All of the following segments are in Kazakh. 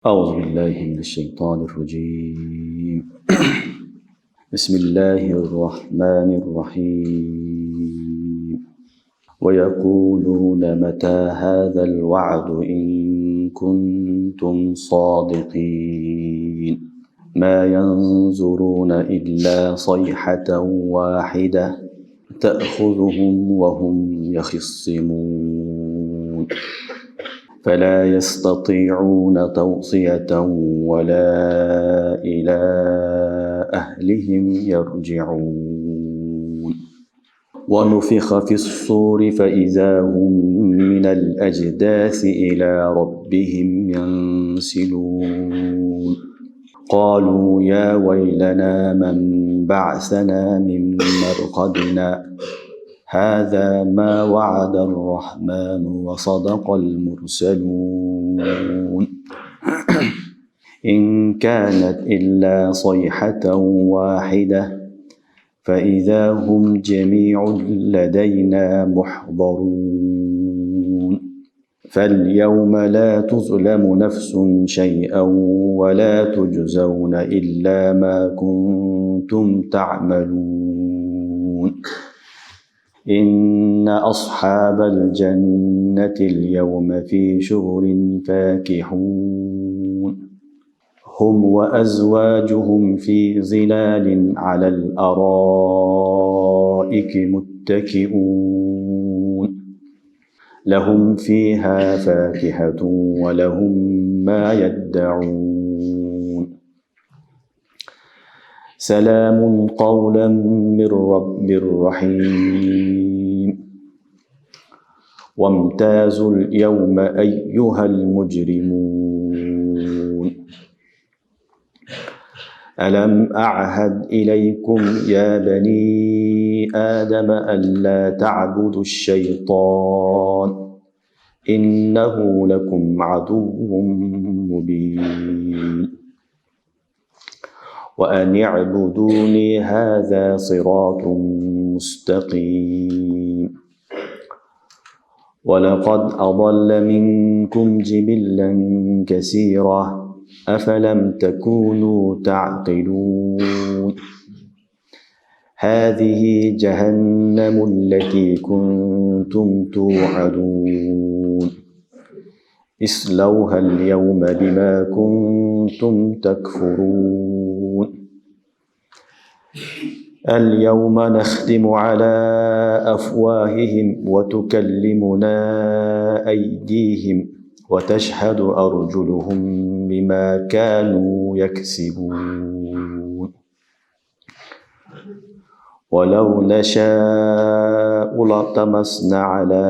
أعوذ بالله من الشيطان الرجيم. بسم الله الرحمن الرحيم. ويقولون متى هذا الوعد إن كنتم صادقين ما ينظرون إلا صيحة واحدة تأخذهم وهم يخصمون فلا يستطيعون توصية ولا إلى أهلهم يرجعون ونفخ في الصور فإذا هم من الأجداث إلى ربهم ينسلون قالوا يا ويلنا من بعثنا من مرقدنا هذا ما وعد الرحمن وصدق المرسلون إن كانت إلا صيحة واحدة فإذا هم جميع لدينا محضرون فاليوم لا تظلم نفس شيئا ولا تجزون إلا ما كنتم تعملون إن أصحاب الجنة اليوم في شغل فاكهون هم وأزواجهم في ظلال على الأرائك متكئون لهم فيها فاكهة ولهم ما يدعون سلام قولا من رب رحيم وامتازوا اليوم أيها المجرمون ألم أعهد إليكم يا بني آدم ألا تعبدوا الشيطان إنه لكم عدو مبين وأن اعبدوني هذا صراط مستقيم ولقد أضل منكم جبلا كثيرا أفلم تكونوا تعقلون هذه جهنم التي كنتم توعدون اصلوها اليوم بما كنتم تكفرون اليوم نختم على أفواههم وتكلمنا أيديهم وتشهد أرجلهم بما كانوا يكسبون ولو نشاء لطمسنا على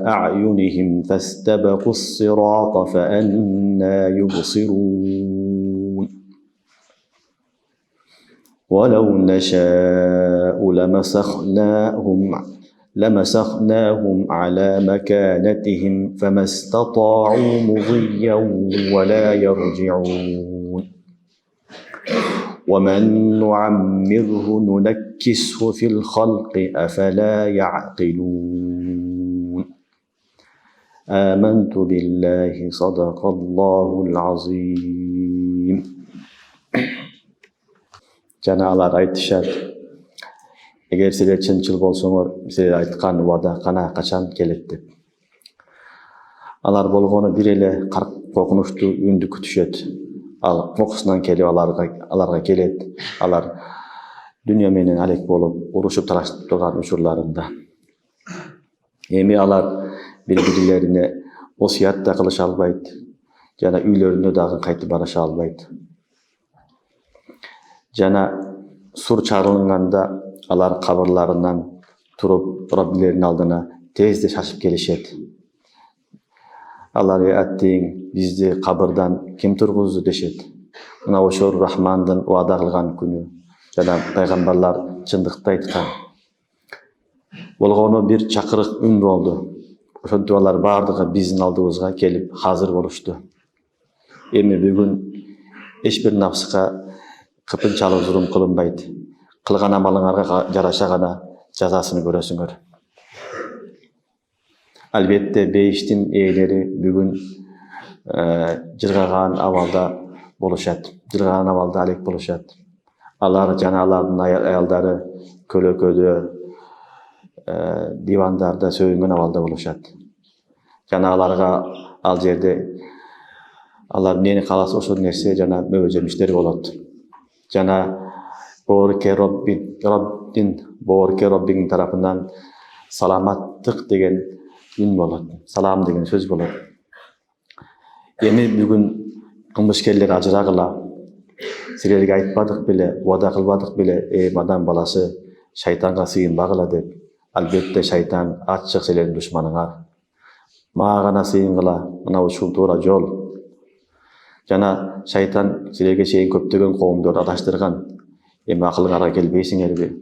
أعينهم فاستبقوا الصراط فأنى يبصرون ولو نشاء لمسخناهم على مكانتهم فما استطاعوا مضيا ولا يرجعون ومن نعمره ننكسه في الخلق أفلا يعقلون آمنت بالله صدق الله العظيم. Жанаалар айтышат, эгер силер чынчыл болсоңор, силер айткан убада кана качан келет деп. Алар болгону бир эле коркунучтуу үндү күтүшөт. Ал кокусунан келип аларга келет. Алар дүйнө менен алек болуп, урушуп талашып турган учурларында. Эми алар бири-бирлерине осуят да кылыша албайт, жана үйлөрүнө дагы кайтып барыша албайт. Жана сур чарылганда алар кабырларынан туруп Раббилеринин алдына тезде шашып келишет. Алар аттең бизди кабырдан ким тургузду дешет. Мына ошол Рахмандын убада кылган күнү. Жана пайгамбарлар чындыкты айткан. Болгону бир чакырык үн болду. Ошентип алар бардыгы биздин алдыбызга келип азыр болушту. Эми бүгүн эч бир нафска кыпынчалык зулум кылынбайт. Кылган амалыңарга жараша гана жазасын көрөсүңөр. Албетте бейиштин ээлери бүгүн жыргаган абалда болушат. Жыргаган абалда алек болушат. Алар жана алардын аялдары көлөкөдө, дивандарда сөйүнгөн абалда болушат. Жана аларга ал жерде алар эмнени кааласа ошол нерсе жана мөбө жемиштер болот. Жана боорке Роббиңдин тарапынан саламаттык деген үн болот. Салам деген сөз болот. Эми бүгүн кылмышкерлер ажырагыла. Силерге айтпадык беле, убада кылбадык беле, адам баласы шайтанга сыйынбагыла деп. Албетте шайтан ачык силердин душманыңар. Мага гана сыйынгыла, мына ушул туура жол. Жана шайтан силерге чейин көптөгөн коомдорду адаштырган. Эми акылыңарга келбейсиңерби?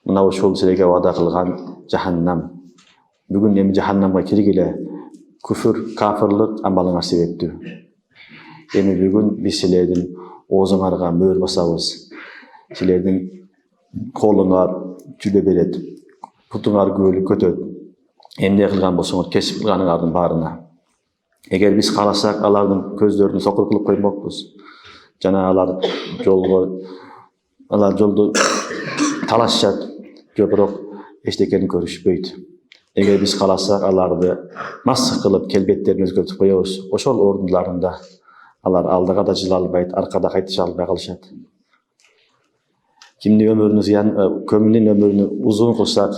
Мына ушул силерге убада кылган жаханнам. Бүгүн эми жаханнамга киргиле. Күфүр, кафырлык амалыңар себептүү. Эми бүгүн биз силердин оозуңарга мөөр басабыз. Силердин колуңар жүлө берет, путуңар көтөт. Эмне кылган болсоңор, кесип кылганыңардын баарына. Эгер биз кааласак, алардын көздөрүн сокур кылып коймокпуз. Жана алар жолду талашышат, бирок эчтекени көрүшпөйт. Эгер биз кааласак, аларды массак кылып келбеттерин өзгөртүп коебуз. Ошол ордундарында алар алдыга да жыла албайт, аркада кайтыша албай калышат. Кимдин өмүрүнүн зыян, көмүнүн өмүрүнү узун кылсак,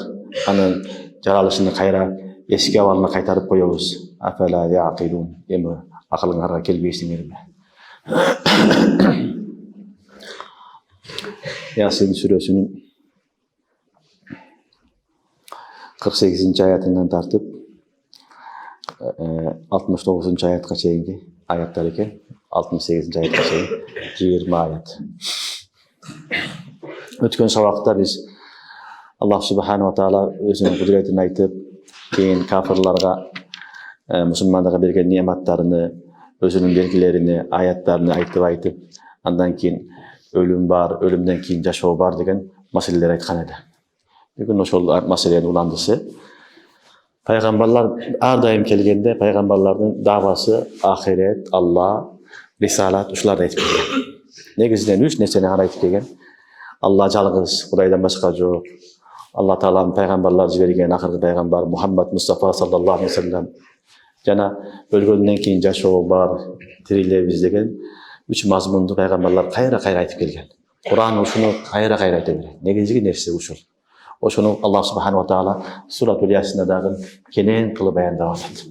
анын жаралышын кайра эски абалына кайтарып коебуз. Афала яқилун. Эми акылыңарга келбейсиңерби? Ясин сүрөсүнүн 48-аятынан тартып 69-аятка чейинки аяттар экен. 68-аятка чейин 20 аят. Өткөн сабакта биз Аллах субханаху ва таала өзүнүн кудуретин айтып, кийин кафирларга мусулмандарга берген неаматтарыны, өзүнүн белгилерини, аяттарыны айтып, андан кийин өлүм бар, өлүмдөн кийин жашоо бар деген маселелер айткан эди. Бүгүн ошол маселенин уландысы. Пайгамбарлар ар дайым келгенде пайгамбарлардын давасы ахирет, Алла, рисалат ушуларды айтып келген. Негизинен 3 нерсени айтып келген. Алла жалгыз, Кудайдан башка жок. Алла Тааланын пайгамбарлар жиберген акыркы пайгамбар Мухаммад Мустафа саллаллаху алейхи ва саллям. Жана өлгөндөн кийин жашоо бар, тирилебиз деген 3 мазмунду пайгамбарлар кайра айтып келген. Куран ушуну кайра айта берет. Негизги нерсе ушул. Ошону Аллах субханаху ва таала Суратул Ясинде дагы кенен кылып баяндап атат.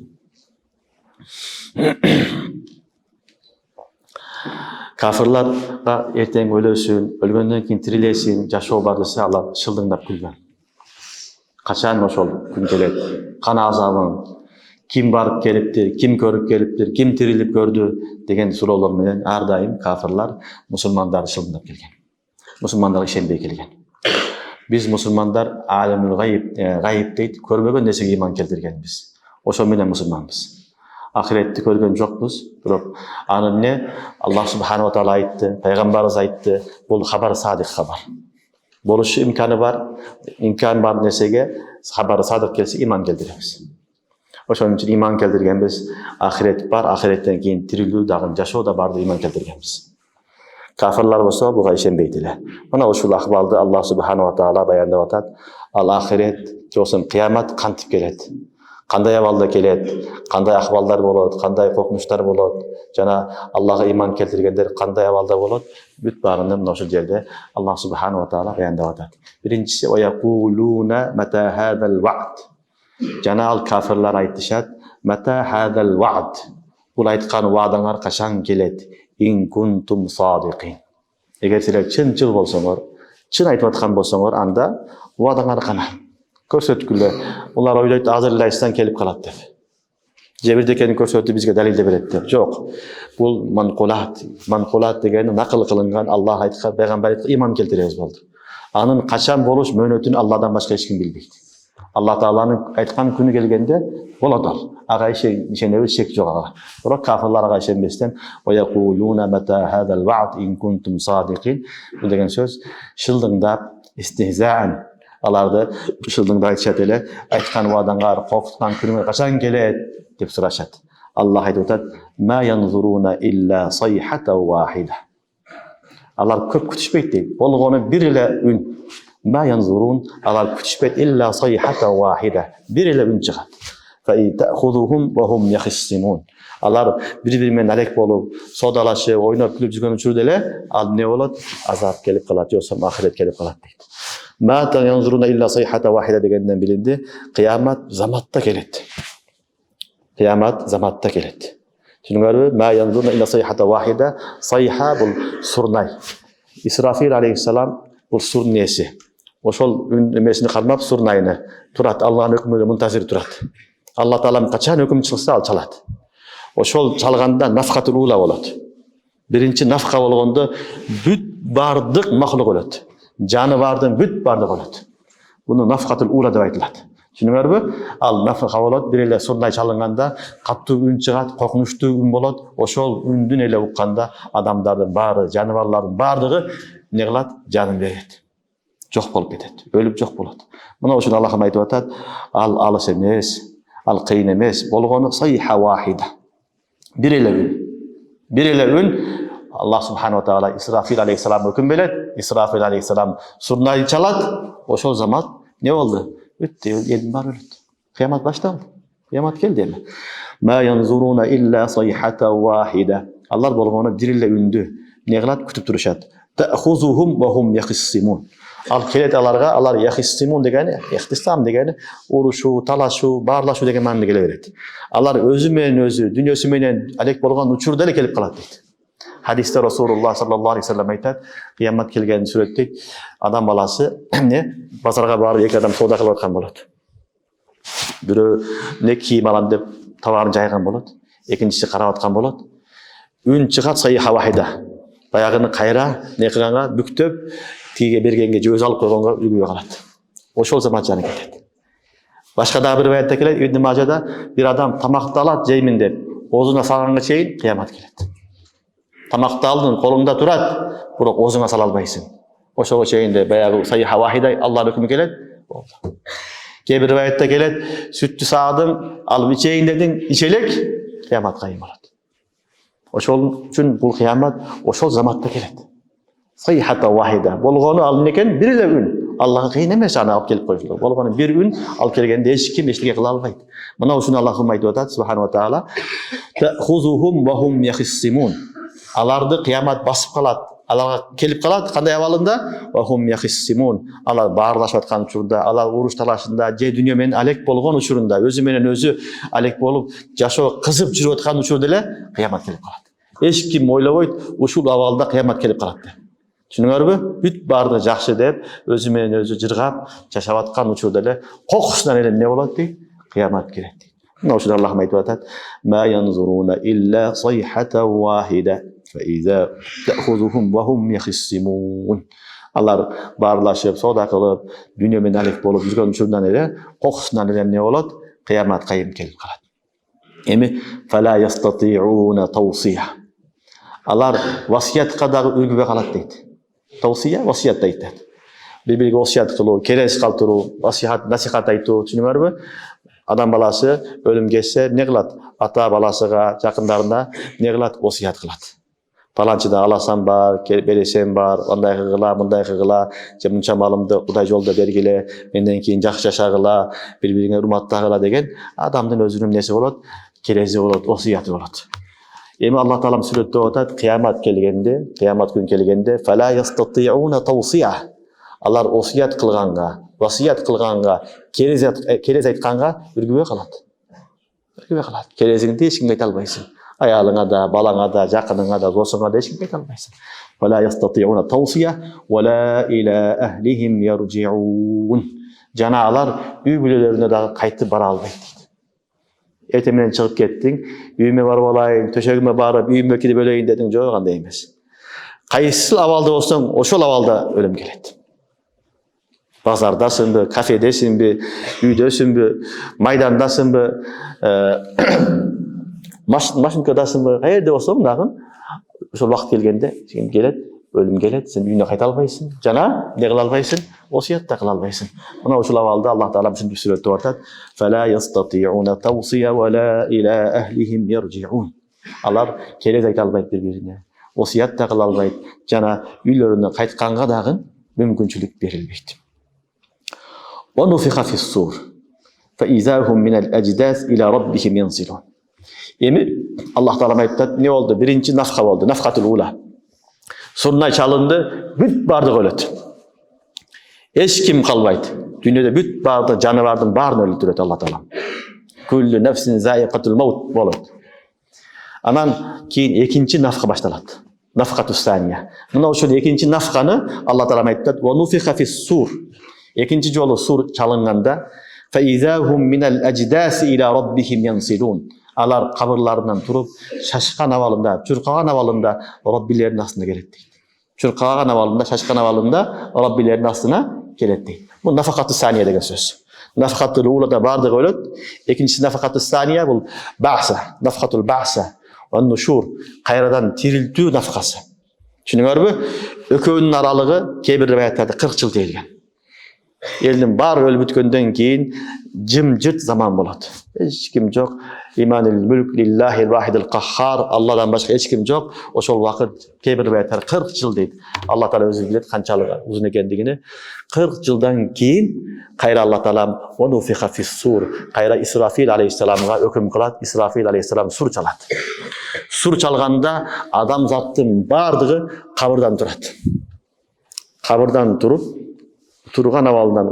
Кафирларга эртең өлөсүн, өлгөндөн кийин тирилесин, жашоо бар десе, алар шылдыңдап күлгөн. Качан ошол күн келет? Кана азабын, ким барып келиптир, ким көрүп келиптир, ким тирилип көрдү деген суроолор менен ар дайым кафирлар мусулмандарды шылдыңдап келген. Мусулмандарга ишенбей келген. Биз мусулмандар алимул гайып дейт, көрбөгөн нерсеге иман келтиргенбиз. Ошо менен мусулманбыз. Ахиретти көргөн жокпуз, бирок аны эмне Аллах субханаху ва таала айтты, пайгамбарыбыз айтты, бул хабар садик хабар. Болушу имкан бар нерсеге хабары садик келсе иман келтиребиз. Ошон үчүн иман келтиргенбиз, ахирет бар, ахиреттен кийин тирилүү дагы жашоо да барды иман келтиргенбиз. Кафирлар болсо буга ишенбейт эле. Мына ушул акыбалды Аллах субханаху ва таала баяндап атат. Ал ахирет, жосун кыямат кантип келет? Кандай абалда келет? Кандай акыбалдар болот? Кандай коркунучтар болот? Жана Аллага иман келтиргендер кандай абалда болот? Бүт баарында мына ушул жерде Аллах субханаху ва таала баяндап атат. Биринчиси оякулуна мата хадал вa'д. Жана ал кафирлар айтышат, мата хадал вa'д. Бул айткан убадаңар качан келет? Ин кунтум садикин. Эгер силер чынчыл болсоңор, чын айтып аткан болсоңор, анда убадаңар кана. Көрсөткүлө. Улар ойлойт азыр эле Исlam келип калат деп. Же бирдекени көрсөтүп бизге далилде берет деп. Жок. Бул манкулат деген накыл кылынган, Аллах айткан, пайгамбар айткан иман келтиребиз болду. Анын качан болуш мөөнөтүн Алладан башка эч ким билбейт. Алла Тааланын айткан күнү келгенде болот ал. Ага ишенебиз, шек жок ага. Бирок кафирлар ага ишенбестен оякулуна мата хадал вa'д ин кунтум садикин. Бул деген сөз шылдыңдап, истихзаан аларды шылдыңдап айтышат эле, айткан убадаңар, коркуткан күнүңөр качан келет деп сурашат. Allah айтып атат: "Ма янзуруна илля сайхата вахида." Алар көп күтішпейді дейді. Болғаны бір еле үн. Ма янзурун, алар күтішпейді илля сайхата вахида. Bir еле үн шығады. Фа таъхузухум ва хум яхиссимун. Алар бір-бірімен әлек болып, саудалашып, ойнап күліп жүрген учурда эле ал не болот? Азап келип калат, жоксо ахирет келип калат дейт. Ма янзуруна илля сайхата вахида дегенден билинди, кыямат заматта келет. Кыямат заматта келет. Түшүнүңөрбү? Ма янзуруна илля сайхата вахида. Сайха бул сурнай. Исрафил алейхиссалам бул сурнеси. Ошол үн эмесини кармап сурнайны турат. Аллахтын өкмүнө мунтазир турат. Алла таалам качан өкүм чыкса ал чалат. Ошол чалганда нафхатул ула болот. Биринчи нафха болгондо бүт бардык махлук өлөт. Жаны бардын бүт бардык өлөт. Буну нафхатул ула деп айтылат. Түшүнүңөрбү? Ал нафха болот, бир эле сурнай чалынганда каттуу үн чыгат, коркунучтуу үн болот. Ошол үндүн эле укканда адамдардын баары, жаныбарлардын баардыгы не кылат? Жанын берет. Жок болуп кетет. Өлүп жок болот. Мына ушуну Аллахым айтып атат: ал алыс эмес, ал кыйын эмес. Болгону сайха вахида. Bir эле үн. Bir эле үн. Allah subhanahu wa ta'ala İsrafil aleyhisselam hüküm belet. İsrafil aleyhisselam surnayı çalat. Ошол замат ne oldu? Öttü, yedim var öldü. Kıyamet başlandı. Kıyamet geldi mi? Ma yanzuruna illa sayhata wahida. Allah bolğonu bir эле ündü. Ne kılat? Kütüp duruşat. Ta'khuzuhum ve hum yahissimun. Al kelet alarga, alar yahissimun degeni, ihtisam degeni, uruşu, talaşu, barlaşu degen ma'noda kele berет. Alar özü menen özü, dünyösü menen alek bolğon uçurda ele kelip kalat deydi. Hadiste Rasulullah sallallahu aleyhi ve sellem aytat, kıyamet kelgen suretте adam balası ne? Bazarga barıp iki adam sowda kılıp atkan bolat. Biri ne kiyim alam dep tabарын жайган болот, экинчиси карап аткан болот. Үн чыгат сайха вахида. Баягыны кайра не кылганга бүктөп тиге бергенге же өзү алып койгонго үлгүбөй калат. Ошол замат жаны кетет. Башка дагы бир аятта келет, Ибн Мажада бир адам тамакты алат жеймин деп, оозуна салганга чейин кыямат келет. Тамакты алдың, колуңда турат, бирок оозуңа сала албайсың. Ошого чейин де баягы сайха вахида Аллах өкүмү келет. Болду. Кээ бир аятта келет, сүттү саадың, алып ичейин дедиң, ичелек, кыямат кайым болот. Ошол үчүн бул кыямат ошол заматта келет. Сайхата вахида. Болгону ал экен бир эле үн. Аллахга кыйын эмес аны алып келип койсулар. Болгону бир үн алып келгенде эч ким эчтеке кыла албайт. Мына ушуну Аллахым айтып атат, субхана ва таала, "Ta'khuzuhum wa hum yahissimun." Аларды кыямат басып калат. Аларга келип калат, кандай абалында? "Wa hum yahissimun." Алар баарлашып аткан учурда, алар уруш талашында, же дүйнө менен алек болгон учурунда, өзү менен өзү алек болуп, жашоо кызып жүрүп аткан учурда эле кыямат келип калат. Эч ким ойлобойт, ушул абалда кыямат келип калат деп. Түшүнүңөрбү? Бүт баардыгы жакшы деп, өзү менен өзү жыргап, жашап аткан учурда эле кокусунан эле не болот дейт? Кыямат келет дейт. Мына ушуну Аллахым айтып атат: "Ма янзуруна илля сайхата вахида, fa iza ta'khuzuhum wa hum yahissimun." Алар баарлашып, соода кылып, дүйнө менен алек болуп жүргөн учурдан эле кокусунан эле не болот? Кыямат кайым келип калат. Эми fala yastati'una tawsiya. Алар васиятка дагы үлгүбөй калат дейт. Tawsiya васият айтат. Бири-бириге васият кылуу, керес калтыруу, насихат айтуу, түшүнүңөрбү? Адам баласы өлүм келсе не кылат? Ата баласыга, жакындарына не кылат? Васият кылат. Паланчыда аласам бар, бересем бар, андай кыгыла, мындай кыгыла, же мынча малымды Кудай жолдо бергиле, менден кийин жакшы жашагыла, бири-бириңе урматтагыла деген адамдын өзүнүн неси болот, керези болот, васияты болот. Эми Аллах Таалам сүрөттөп атат, кыямат келгенде, кыямат күн келгенде, "Фала ястати'уна тавсия." Алар васият кылганга, керез айтканга үргүбөй калат. Үргүбөй калат. Керезиңди эч кимге айта албайсың. Аялыңа да, балаңа да, жакыныңа да, досуңа да эч кимге айта албайсың. "Фала ястати'уна тавсия ва ла ила ахлихim yarji'un." Жана алар үй бүлөлөрүнө дагы кайтып бара албайт дейт. Эртең менен чыгып кеттиң, үйүмө барып алайын, төшөгүмө барып, үйүмө кирип өлөйүн дедиң, жок андай эмес. Кайсы абалда болсоң, ошол абалда өлүм келет. Базардасыңбы, кафедесиңби, үйдөсүңбү, майдандасыңбы, машинкадасыңбы, каерде болсоң дагы ошол убакыт келгенде келет, Ölüm келет, сен үйүнө кайта албайсың. Жана не кыла албайсың? Осуят да кыла албайсың. Мына ушул абалда Аллах Таала ушинтип сүрөттүп атат. Фала ястатиуна тавсия ва ла иля ахлихим яржиун. Алар келет айта албайт бири-бирине. Осуят да кыла албайт. Жана үйлөрүнө кайтканга дагы мүмкүнчүлүк берилбейт. Ва нуфиха фис-сур. Fa izahum min al-ajdas ila rabbihim yansilun. Эми Аллах Таала айтат, не болду? Биринчи нафха болду, нафхатул ула. Сурнай чалынды, бүт бардык өлөт. Эч ким калбайт. Дүйнөдө бүт бардык жаныбардын баарын өлтүрөт Аллах Таала. Kullu nefsin zaiqatul maut болот. Анан кийин экинчи нафха башталат. Нафхатус сания. Мына ошол экинчи нафханы Аллах Таала айтат, "Ва нуфиха фис-сур." Экинчи жолу сур чалынганда, "Fa izahum min al-ajdas ila rabbihim yansilun." Алар кабырларынан туруп, шашкан абалында, чуркаган абалында Раббилердин астына келет дейт. Чуркаган абалында, шашкан абалында Раббилердин астына келет дейт. Бул нафакату сания деген сөз. Нафакатул улада бардыгы өлөт. Экинчиси нафакату сания бул баъса, нафакатул баъса ва нушур, кайрадан тирилтүү нафакасы. Түшүнүңөрбү? Экөөнүн аралыгы кээ бир риwаяттарда 40 жыл дейилген. Элдин баары өлүп бүткөндөн кийин жым-жырт заман болот. Эч ким жок. İmanil mülk lillahi'l vahidil qahhar. Allah'dan başka hiç kim yok. Oşol vakit kebir риwаяттар 40 жыл дейт. Allah Taala özü bilet kançalık uzun ekendigini. 40 жылдан кийин кайра Allah Taala onu fiha fis-sur. Kayra İsrafil aleyhisselamга öküm kılat. İsrafil aleyhisselam sur çalat. Sur çalganda adam zattın bardыгы kabırdan turat. Kabırdan turup turgan avaldan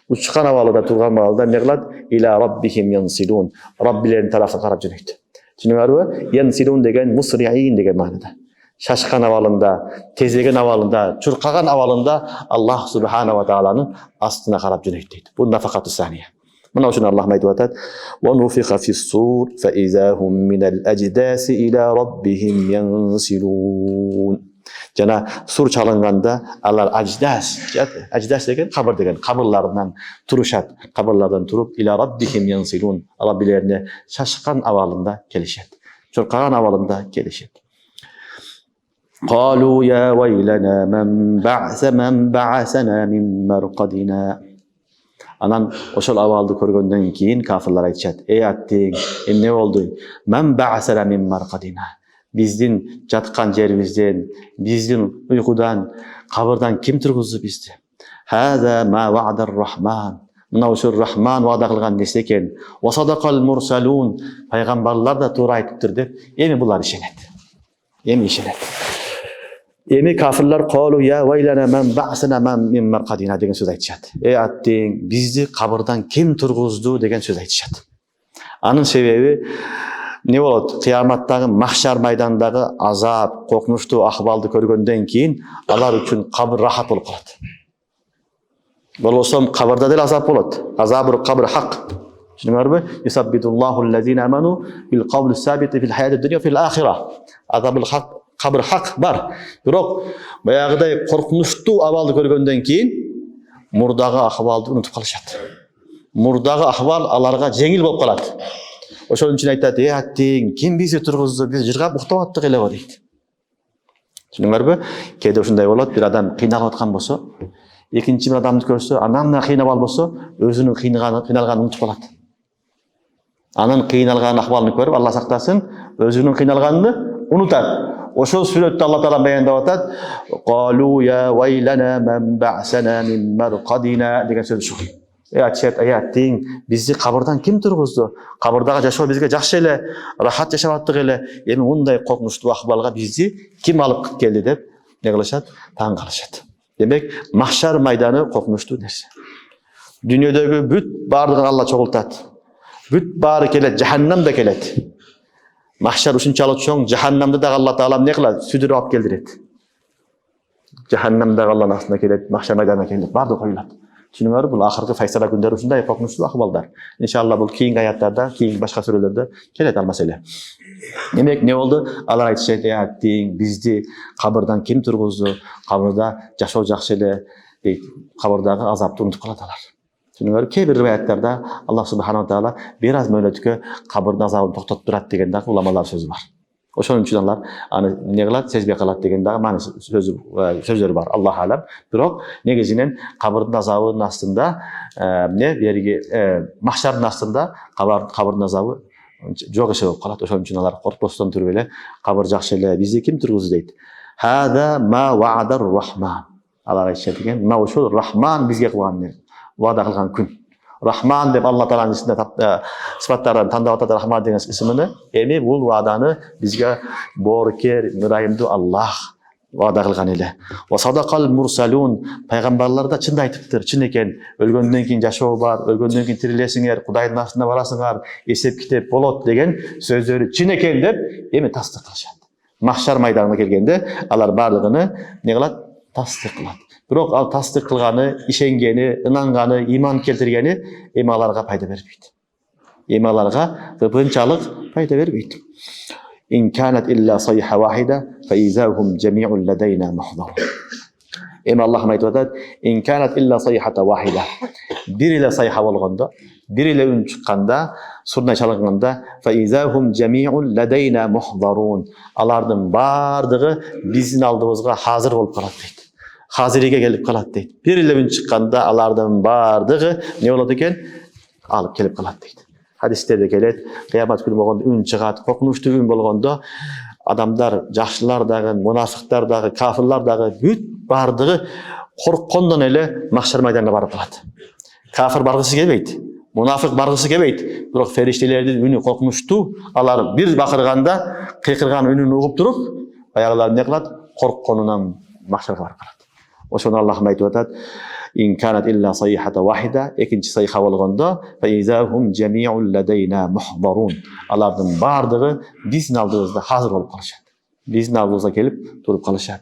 uçkan avalıda turgan avalda ne kılat? İla rabbihim yansilun. Rabbilerin tarafına karab jönөйт. Түшүнүңөрбү? Yansilun degen musri'in degen manada. Şaşkan avalında, tezegen avalında, çurkagan avalında Allah Subhanahu wa Ta'ala'nın astına karab jönөйт deydi. Bu nafakatü saniye. Mına üçün Allah aytып атат: "Wa nufiha fis-sur fa izahum min al-ajdas ila rabbihim yansilun." Jana sur çalınganda alar ajdas degen kabır degen kabırlardan turuşat, kabırlardan turup ila rabbihim yansilun. Rabbilerine şaşkan avalında kelişet. Çurkagan avalında kelişet. Qalu ya waylana man ba'asana min marqadina. Anan oşol avaldı körgöndөн kийин kafirler aytышат: "Ey atting, ne oldu? Man ba'asana min marqadina." Биздин жаткан жерибизден, биздин уйкудан, кабырдан ким тургузду бизди? Хаза ма вa'дар рахман. Мына ошол Рахман вада кылган нерсе экен. Ва садакал мурсалун. Пайгамбарлар да туура айтыптыр деп, эми булар ишенет. Эми ишенет. Эми кафирлер qalу ya waylana man ba'sana min marqadina деген сөз айтышат. Ey аттиң, бизди кабырдан ким тургузду деген сөз айтышат. Анын себеби не болот? Кыяматтагы махшар майдандагы азап, коркунучтуу акыбалды көргөндөн кийин алар үчүн кабыр рахат болуп калат. Болсо кабырда деле азап болот. Азабыр кабыр хак. Түшүнүңөрбү? Yusabbitullahu allazina amanu bil qawli sabit fil hayati dunya fil akhirah. Azabul hak, кабыр хак бар. Бирок баягыдай коркунучтуу абалды көргөндөн кийин мурдагы акыбалды унутуп калышат. Мурдагы акыбал аларга жеңил болуп калат. Ошон үчүн айтат: "Ey аттиң, ким бизди тургузду? Биз жыргап уктап аттык эле го" дейт. Түшүнүңөрбү? Кээде ушундай болот. Бир адам кыйналып аткан болсо, экинчи бир адамды көрсө, анан кыйнап албосо, өзүнүн кыйналганын унутуп калат. Анын кыйналган акыбалын көрүп, Алла сактасын, өзүнүн кыйналганын унутат. Ошол сүрөттө Алла Таала баяндап атат: "Qalу ya waylana man ba'sana min marqadina" деген сөз ушул. Аяттиң, бизди кабырдан ким тургузду? Кабырдагы жашоо бизге жакшы эле, рахат жашап аттык эле. Эми мындай коркунучтуу акыбалга бизди ким алып келди деп не кылышат? Таң калышат. Демек, махшар майданы коркунучтуу нерсе. Дүйнөдөгү бүт бардыгын Алла чогултат. Бүт баары келет, жаханнам да келет. Махшар ушунчалык чоң, жаханнамды да Алла Таала не кылат? Сүдүрүп алып келдирет. Жаханнам да Алланын астына келет, махшар майданына келет, бардыгы коюлат. Түшүнүңөр, бул акыркы файсала күндөрү ушундай коркунучтуу акыбалдар. Иншалла бул кийинки аяттарда, кийинки башка сүрөлөрдө келет ал маселе. Демек, не болду? Алар айтышат: "Ey аттиң, бизди кабырдан ким тургузду? Кабырда жашоо жакшы эле" дейт. Кабырдагы азапты унутуп калат алар. Түшүнүңөр, кээ бир риwаяттарда Аллах Субханаху Таала бир аз мөөнөткө кабырдын азабын токтотуп турат деген дагы уламалар сөзү бар. Ошон үчүн алар аны эмне кылат, сезбей калат деген дагы маани сөздөр бар. Аллах алам. Бирок негизинен кабырдын азабынын астында эмне берги махшардын астында кабырдын азабы жок эсе болуп калат. Ошон үчүн алар коркпостон туруп эле кабыр жакшы эле, бизди ким тургузду дейт. Хада ма ваадар рахман. Алар айтышат экен, мына ошол Рахман бизге кылган ваада кылган күн. Рахман деп Алла Тааланын исминде сыпаттардан тандап атат Рахман деген исмини. Эми бул вааданы бизге боорукер, мурайымдуу Аллах ваада кылган эле. Ва садакал мурсалун, пайгамбарлар да чын айтыптыр, чын экен. Өлгөндөн кийин жашоо бар, өлгөндөн кийин тирилесиңер, Кудайдын астына барасыңар, эсеп китеп болот деген сөздөрү чын экен деп эми тастык кылышат. Махшар майданына келгенде алар бардыгыны эмне кылат? Тастык кылат. Бирок ал тастык кылганы, ишенгени, ынанганы, иман келтиргени эми аларга пайда бербейт. Эми аларга кыпынчалык пайда бербейт. İn kanat illa sayha wahida fa izahum jami'un ladayna muhdar. Эми Аллах айтып атат, in kanat illa sayhata wahida. Bir ile sayha болгондо, bir ile үн чыкканда, сурнай чалынганда fa izahum jami'un ladayna muhdarun. Алардын бардыгы биздин алдыбызга hazır болуп калат дейт. Haziriga kelip kalat deydi. Bir ile ün çıkkanda alardan bardығы ne oladı eken? Alıp kelip kalat deydi. Hadisterde gelet, kıyamet günü bolganda ün çıgat, korkunçtu ün bolganda adamlar, жақшылар дагы, münafıklar дагы, kafirler дагы бүт бардығы korkkondan ele mahşer meydanına barıp kalat. Kafir bargısı gelmeydi. Münafık bargısı gelmeydi. Bırak feriştelerden ünü korkmuştu. Alar bir bakırganda kıykırgan ününü uğup durup ayaklar ne kılat? Korkkonundan mahşerge barıp kalat. Oşonu Allah'ım aytып atat. İn kanat illa sayhata wahida, ikinci sayha bolganda fa izahum jami'un ladayna muhdarun. Alardın bardığı bizdin aldığımızda hazır olup kalışat. Bizdin aldığımızda kelip durup kalışat.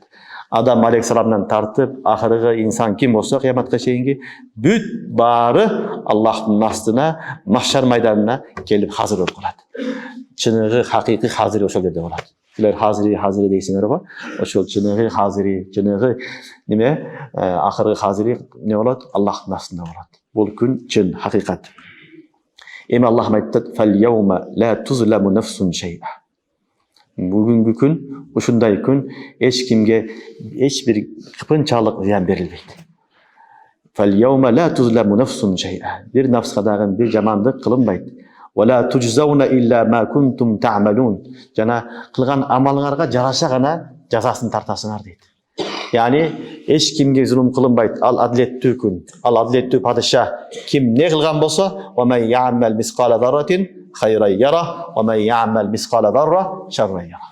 Adam aleyhissalamdan tartıp ahırığı insan kim olsa kıyamatga çeyinki büt bары Allah'ın astına, mahşer meydanına kelip hazır olup kalat. Çınığı hakiki hazır oşol yerde bolat. Sizler haziri deysiңер го. Ошол чыныгы haziri, чыныгы неме, акыркы haziri не болот? Аллахтын астында болот. Бул күн чын, хакыйкат. Эми Аллах айтты: "Фал yawma la tuzlamu nafsun shay'a." Бүгүнкү күн, ушундай күн эч кимге эч бир кыпынчалык зыян берилбейт. Fal yawma la tuzlamu nafsun shay'a. Bir nafска дагы bir жамандык кылынбайт. ولا تجزون إلا ما كنتم تعملون. Жана кылган амалыңарга жараша гана жазасын тартасыңар дейт. Yani эч кимге зулум кылынбайт. Ал адилеттүү күн, ал адилеттүү падыша. Ким не кылган болсо, wa man ya'mal misqala dharratin khayran yara, wa man ya'mal misqala dharra sharran yara.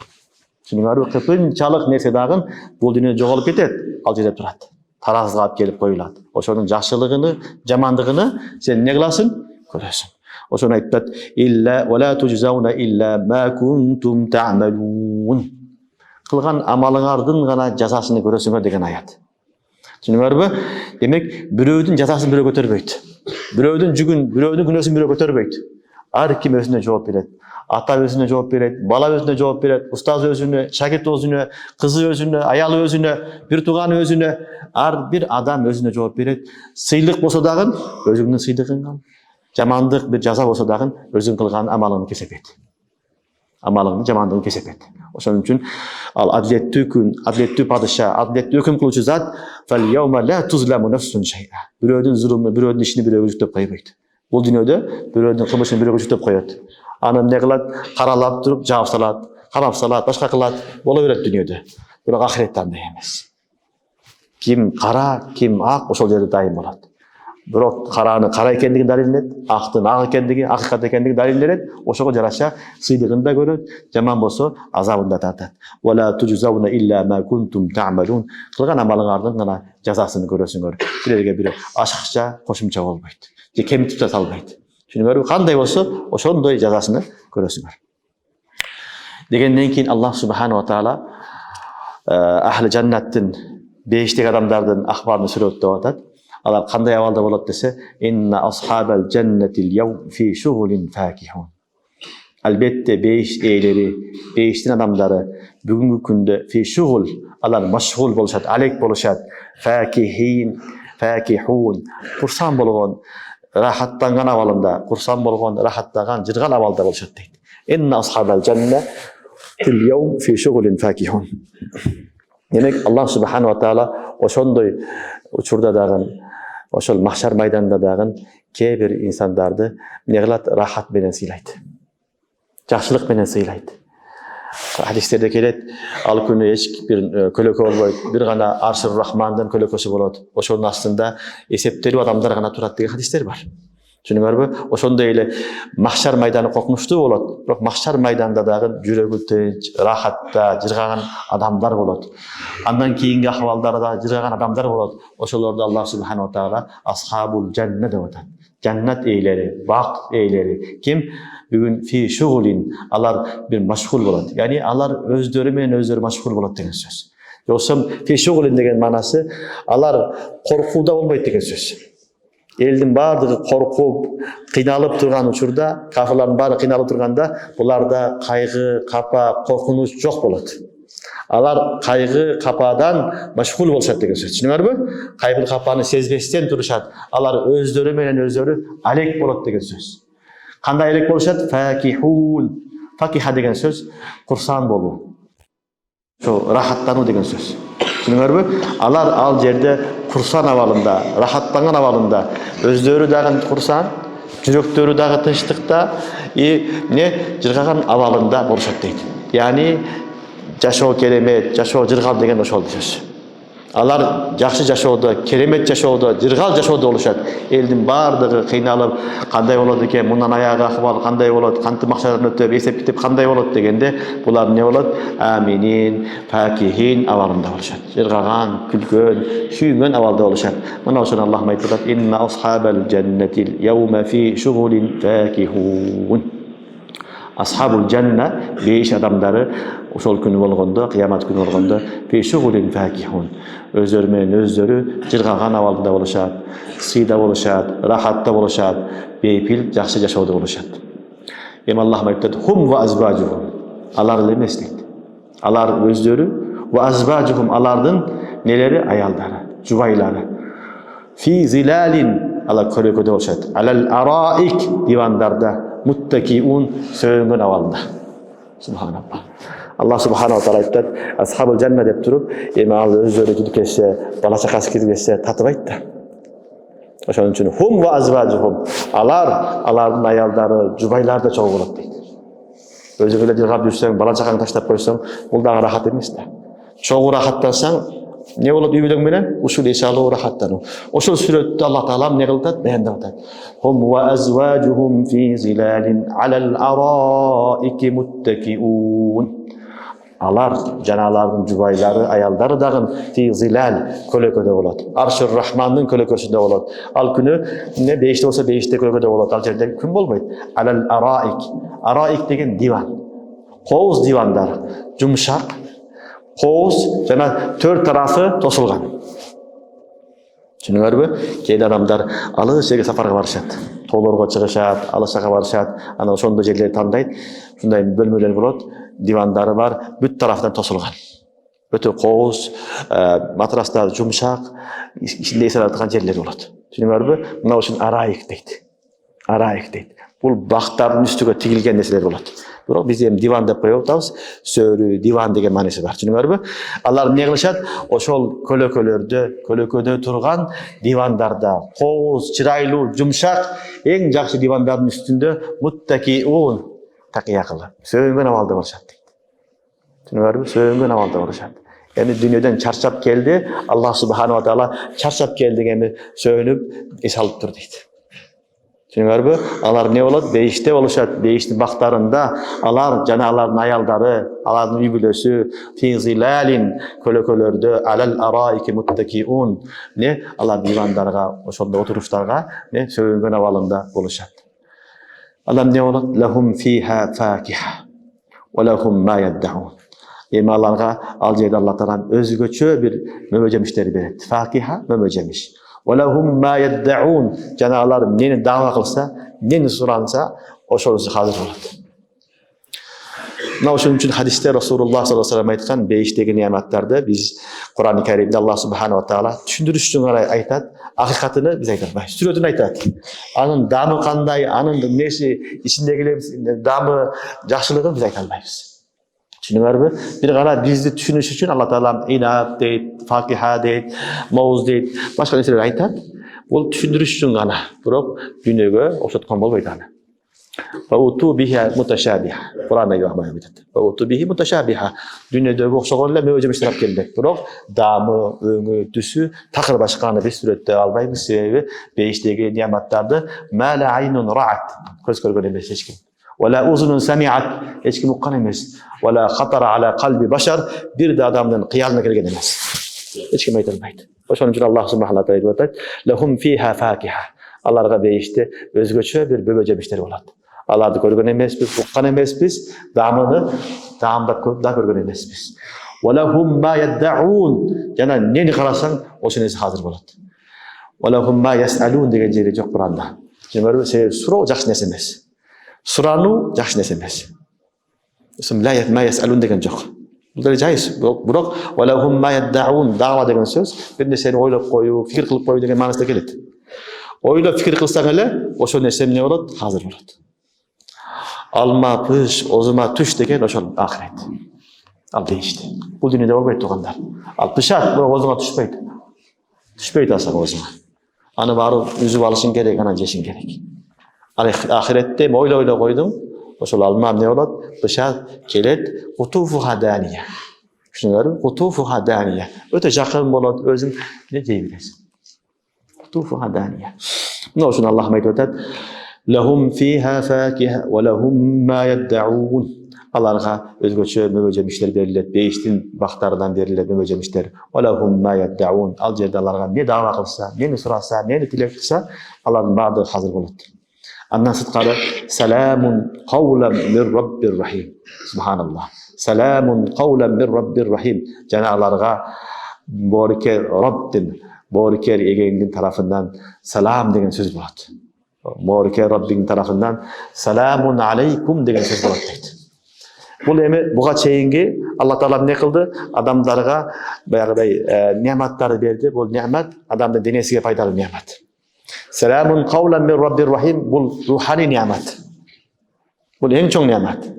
Шуныңар кыпынчалык нерсе дагы бул дүйнөдө жоголуп кетет, ал жерде турат. Таразыга алып келип коюлат. Ошонун жакшылыгыны, жамандыгыны сен не кыласың? Көрөсүң. Oşun ayttat illa ve la tujzauna illa ma kuntum ta'malun. Kılgan amalıngardın gana жазасын көрөсүңөр деген аят. Түшүнүңөрбү? Демек, бирөөдүн жазасын бирөө көтөрбөйт. Бирөөдүн жүгүн, бирөөдүн күнөөсүн бирөө көтөрбөйт. Ар ким өзүнө жооп берет. Ата өзүнө жооп берет, бала өзүнө жооп берет, устаз өзүнө, шагирт өзүнө, кызы өзүнө, аялы өзүнө, бир тууган өзүнө, ар бир адам өзүнө жооп берет. Сыйлык болсо дагы өзүңдүн сыйлыгың ал. Жамандык bir жаза болсо дагы өзүң кылган амалыңды кесепет. Амалыңды жамандыгын кесепет. Ошон үчүн ал адилеттүү күн, адилеттүү падыша, адилеттүү өкүм кылуучу зат fal yawma la tuzlamu nafsun shay'a. Бирөөдүн зулуму, бирөөдүн ишини бирөө жүктөп койбойт. Бул дүйнөдө бирөөдүн кылмышын бирөө жүктөп коёт. Аны эмне кылат? Каралап туруп жаап салат, карап салат, башка кылат, боло берет дүйнөдө. Бирок ахиретте андай эмес. Ким кара, ким ак ошол жерде дайым болот. Бирок караны кара экендиги далилденет, актын ак экендиги, акыйкат экендиги далилденет. Ошого жараша сыйлыгын да көрөт, жаман болсо азабын да тартат. Wala tujzauna illa ma kuntum ta'malun. Кылган амалыңардын гана жазасын көрөсүңөр. Силерге бир ашыкча кошумча болбойт. Же кемитип да салбайт. Түшүнүңөрбү? Кандай болсо, ошондой жазасын көрөсүңөр. Дегенден кийин Аллах субханаху ва таала ахли жаннаттын бештеги адамдардын акбарын сүрөттөп атат. Алар кандай абалда болот десе, inna ashabal jannatil yawm fi shughulin fakihun. Albatta beş eğleri, beştin adamları bugünkü günde fi shughul, alар mashghul boluşat, alek boluşat, fakihun, kursan bolgon, rahatlangan abalında, kursan bolgon, rahatlagan, jirgan abalda boluşat deydi. Inna ashabal janna اليوم في شغل فاكهون. Demek Allah subhanahu wa taala ошондой учурда дагы ошол махшар майданында дагы кээ бир инсандарды эмне кылат? Рахат менен сыйлайт. Жакшылык менен сыйлайт. Хадистерде келет, ал күнү эч бир көлөкө болбойт, бир гана Аршыр Рахмандын көлөкөсү болот. Ошонун астында эсептелүү адамдар гана турат деген хадистер бар. Түшүнүңөрбү? Ошондой эле махшар майданы коркунучтуу болот. Бирок махшар майданында дагы жүрөгү тынч, рахатта жыргаган адамдар болот. Андан кийинки ахвалдарда жыргаган адамдар болот. Ошолорду Аллах субханаху ва таала асхабул жанна деп атат. Жаннат эйлери, бак эйлери. Ким? Бүгүн фи шугулин, алар бир машгул болот. Яни алар өздөрү менен өздөрү машгул болот деген сөз. Жоксо фи шугулин деген манасы алар коркууда болбойт деген сөз. Элдин баардыгы коркуп, кыйналып турган учурда, кафирлардын баары кыйналып турганда, буларда кайгы, капа, коркунуч жок болот. Алар кайгы, кападан машгул болушат деген сөз. Түшүнүңөрбү? Кайгы, капаны сезбестен турушат. Алар өздөрү менен өздөрү алек болот деген сөз. Кандай алек болушат? Факихун. Факиха деген сөз курсан болуу. Ошо рахаттануу деген сөз. Түшүнүңөрбү? Алар ал жерде курсан абалында, рахаттанган абалында, өздөрү дагы курсан, жүрөктөрү дагы тынчтыкта, жыргаган абалында болушат дейт. Яни жашоо керемет, жашоо жыргал деген ошол сөз. Алар жакшы жашоодо, керемет жашоодо, жыргал жашоодо болушат. Элдин баардыгы кыйналып, кандай болот экен, мындан аягы акыбал кандай болот, кантип максаттарын өтөп, эсеп китеп кандай болот дегенде, булар эмне болот? Аминин, факихин абалында болушат. Жыргаган, күлгөн, сүйүнгөн абалда болушат. Мына ошону Аллах айтат: "Инна асхабал жаннатил яума фи шугулин факихун." Асхабул жанна, бейиш адамдары ошол күнү болгондо, кыямат күнү болгондо, фи шугулин факихун. Өздөрү менен өздөрү жыргаган абалда болушат, сыйда болушат, рахатта болушат, бейпил жакшы жашоодо болушат. Эми Аллах айтат: "Хум ва азбажухум." Алар эле эмес дейт. Алар өздөрү ва азбажухум, алардын нелери? Аялдары, жубайлары. Фи зилалин, алар көлөкөдө болушат. Алал араик, дивандарда, muttakiun, сөйөнгөн абалында. Субханаллах. Аллах субханаху ва таала айтат: "Асхабул жанна" деп туруп, эми ал өздөрү киргизсе, бала чакасы киргизсе татыбайт да. Ошон үчүн хум ва азважухум, алардын аялдары, жубайлары да чогуу болот дейт. Өзүң эле жыргап жүрсөң, бала чакаңды таштап койсоң, бул дагы рахат эмес да. Чогуу рахаттансаң, не болот үй бүлөң менен? Ушул эс алуу, рахаттануу. Ошол сүрөттө Аллах таала эмне кылат? Баяндап атат. Хум ва азважухум фи зилалин алал араики muttakiun. Алар жана алардын жубайлары, аялдары дагы фи зилал, көлөкөдө болот. Аршыр Рахмандын көлөкөсүндө болот. Ал күнү эмне бейиште болсо, бейиште көлөкөдө болот. Ал жерде күн болбойт. Алал араик. Араик деген диван. Коуз дивандар, жумшак, коуз жана төрт тарафы тосулган. Түшүнүңөрбү? Кээ адамдар алыс жерге сапарга барышат. Тоолорго чыгышат, алыс жакка барышат. Анан ошондой жерлерди тандайт. Ушундай бөлмөлөр болот, дивандары бар, бүт тарафтан тосулган. Өтө коуз, матрастар жумшак, ичинде эс алатыган жерлер болот. Түшүнүңөрбү? Мына ушун араик дейт. Араик дейт. Бул бактардын үстүгө тигилген нерселер болот. Бирок биз эми диван деп коюп атабыз. Сөрү, диван деген мааниси бар. Түшүнүңөрбү? Алар эмне кылышат? Ошол көлөкөдө турган дивандарда, коуз, чырайлуу, жумшак, эң жакшы дивандардын үстүндө muttakiun, такыя кылып, сөйөнгөн абалда болушат дейт. Түшүнүңөрбү? Сөйөнгөн абалда болушат. Эми дүйнөдөн чарчап келди, Аллах субханаху ва таала чарчап келди, эми сөйүнүп эс алып тур дейт. Түшүнүңөрбү? Алар эмне болот? Бейиште болушат. Бейиштин бактарында алар жана алардын аялдары, алардын үй бүлөсү фи зилалин, көлөкөлөрдө, алал араики muttakiun, алар дивандарга, ошондо отуруштарга сөйөнгөн абалында болушат. Алар эмне болот? Лахум фиха факиха ва лахум ма яддаун. Эми аларга ал жерде Аллах таала өзгөчө бир мөмө жемиштер берет. Факиха, мөмө жемиш. Walahum ma yad'un, жана алар эмнени дава кылса, эмнени суранса, ошонусу казыр болот. Мына ошон үчүн хадисте Расулуллах саллаллаху алейхи ва саллям айткан бейиштеги неаматтарды биз Кур'ан-ы Каримде Аллах субханаху ва таала түшүндүрүш үчүн карай айтат, акыйкатыны биз айта албайбыз. Сүрөтүн айтат. Анын дамы кандай, анын эмнеси, ичиндеги дамы, жакшылыгын биз айта албайбыз. Düşünüyorlar bir kara bizni düşünüş için Allah Teala inat deyit, fakiha deyit, mauz deyit, başka neseler aytat. Ol düşündürüş için gana. Biroq dünyöge oşatkan bolbayt ana. Fautu biha mutashabiha. Kur'an'da yo'qmay bitat. Fautu bihi mutashabiha. Dünyödögi oxşaganlar möjüm iştirap keldi. Biroq damı, öňü, tüsü takır başkany bir suretde albaymy sebebi beýişdegi niýamatlardy ma la aynun ra'at. Köz görgen emes hiç kim. Wala uzunun sami'at. Hiç kim uqqan emes. Wala khatara ala qalbi bashar. Bir de adamdan qiyalına kelgen emes. Hiç kim aytılmaydı. Oşoň üçin Allah subhanahu wa taala aytýar: "Lahum fiha fakiha." Allarga beýişde özgöçe bir böböje bişleri bolat. Alарды көргөн эмеспиz, уккан эмеспиz, damını da көргөн эмеспiz. Walahum ma yad'un. Jana neni karasaň oşo nesi hazır bolat. Walahum ma yas'alun degen jeri jok Kur'anda. Jemeri suro jakşı nesi emes. Suranu jakşı nesi emes. Ism la ma yas'alun degen jok. Bu da jayız. Biroq walahum ma yad'un dawa degen söz bir neseni oýlap goýu, fikir kılıp goýu degen manysda kelet. Oýlap fikir kılsaň ele oşo nesi ne bolat? Hazır bolat. Alma pış, ozuma tüş degen oşol ahiret. Al değişti. Bu dünyada bolbayt tugandar. Al pışat, bu ozuma tüşpeyt. Tüşpeyt asak ozuma. Anı baryp üzüp alışın gerek, anan jeşin gerek. Al ahirette moýla goýdum. Oşol alma ne bolat? Pışat kelet, qutufu hadaniya. Şuňary qutufu hadaniya. Öte jakyn bolat, özüň ne diýebilesiň? Qutufu hadaniya. No şunu Allah aýtat. Lahum fiha fakiha ve lahum ma yad'un. Allarga özgöçe möjemişler berilet, beýişdin baktardan berilet möjemişler. Ve lahum ma yad'un. Al jerde allarga ne dawa kılsa, ne surasa, ne tilek kılsa, Allah'ın bardy hazır bolat. Andan sıtkary salamun qawlan min rabbir rahim. Subhanallah. Salamun qawlan min rabbir rahim. Jana allarga borike Rabbin, borike egeňiň tarapyndan salam degen söz bolat. Morike Rabbin tarafından selamun aleykum degen söz bolat deyt. Bul emi buga çeyingi Allah Taala ne kıldı? Adamlarga bayagıday nimetlary berdi. Bul nimet adamın denesiga faydalı nimet. Selamun kavlan min Rabbir Rahim. Bul ruhani nimet. Bul en çoň nimet.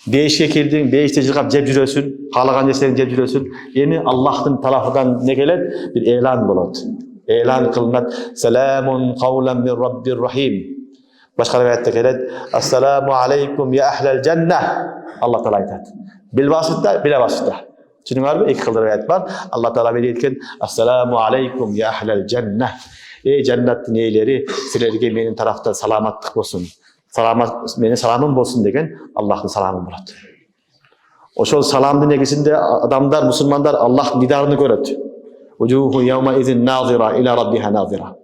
Beýişe kirdin, beýişde jygap jep jürösün, halagan neslerini jep jürösün. Emi Allah'ın tarafından ne gelet? Bir elan bolat. Elan kılınat. Selamun kavlan min Rabbir Rahim. Başka rivayette gelet. Assalamu aleykum ya ahlel cenneh. Allah Teala aytat. Bil vasıtta, bila vasıtta. Çünkü iki kıldı rivayet var. Allah Teala aytken Assalamu aleykum ya ahlel cenneh. Ey cennetin eyleri, silerge menin tarafta salamatlık bolsun. Menin salamım bolsun degen Allah'ın salamı bolat. Oşol salamdın negisinde adamlar, musulmanlar Allah nidarını göröt. Wujuhu yawma izin nazira ila rabbiha nazira.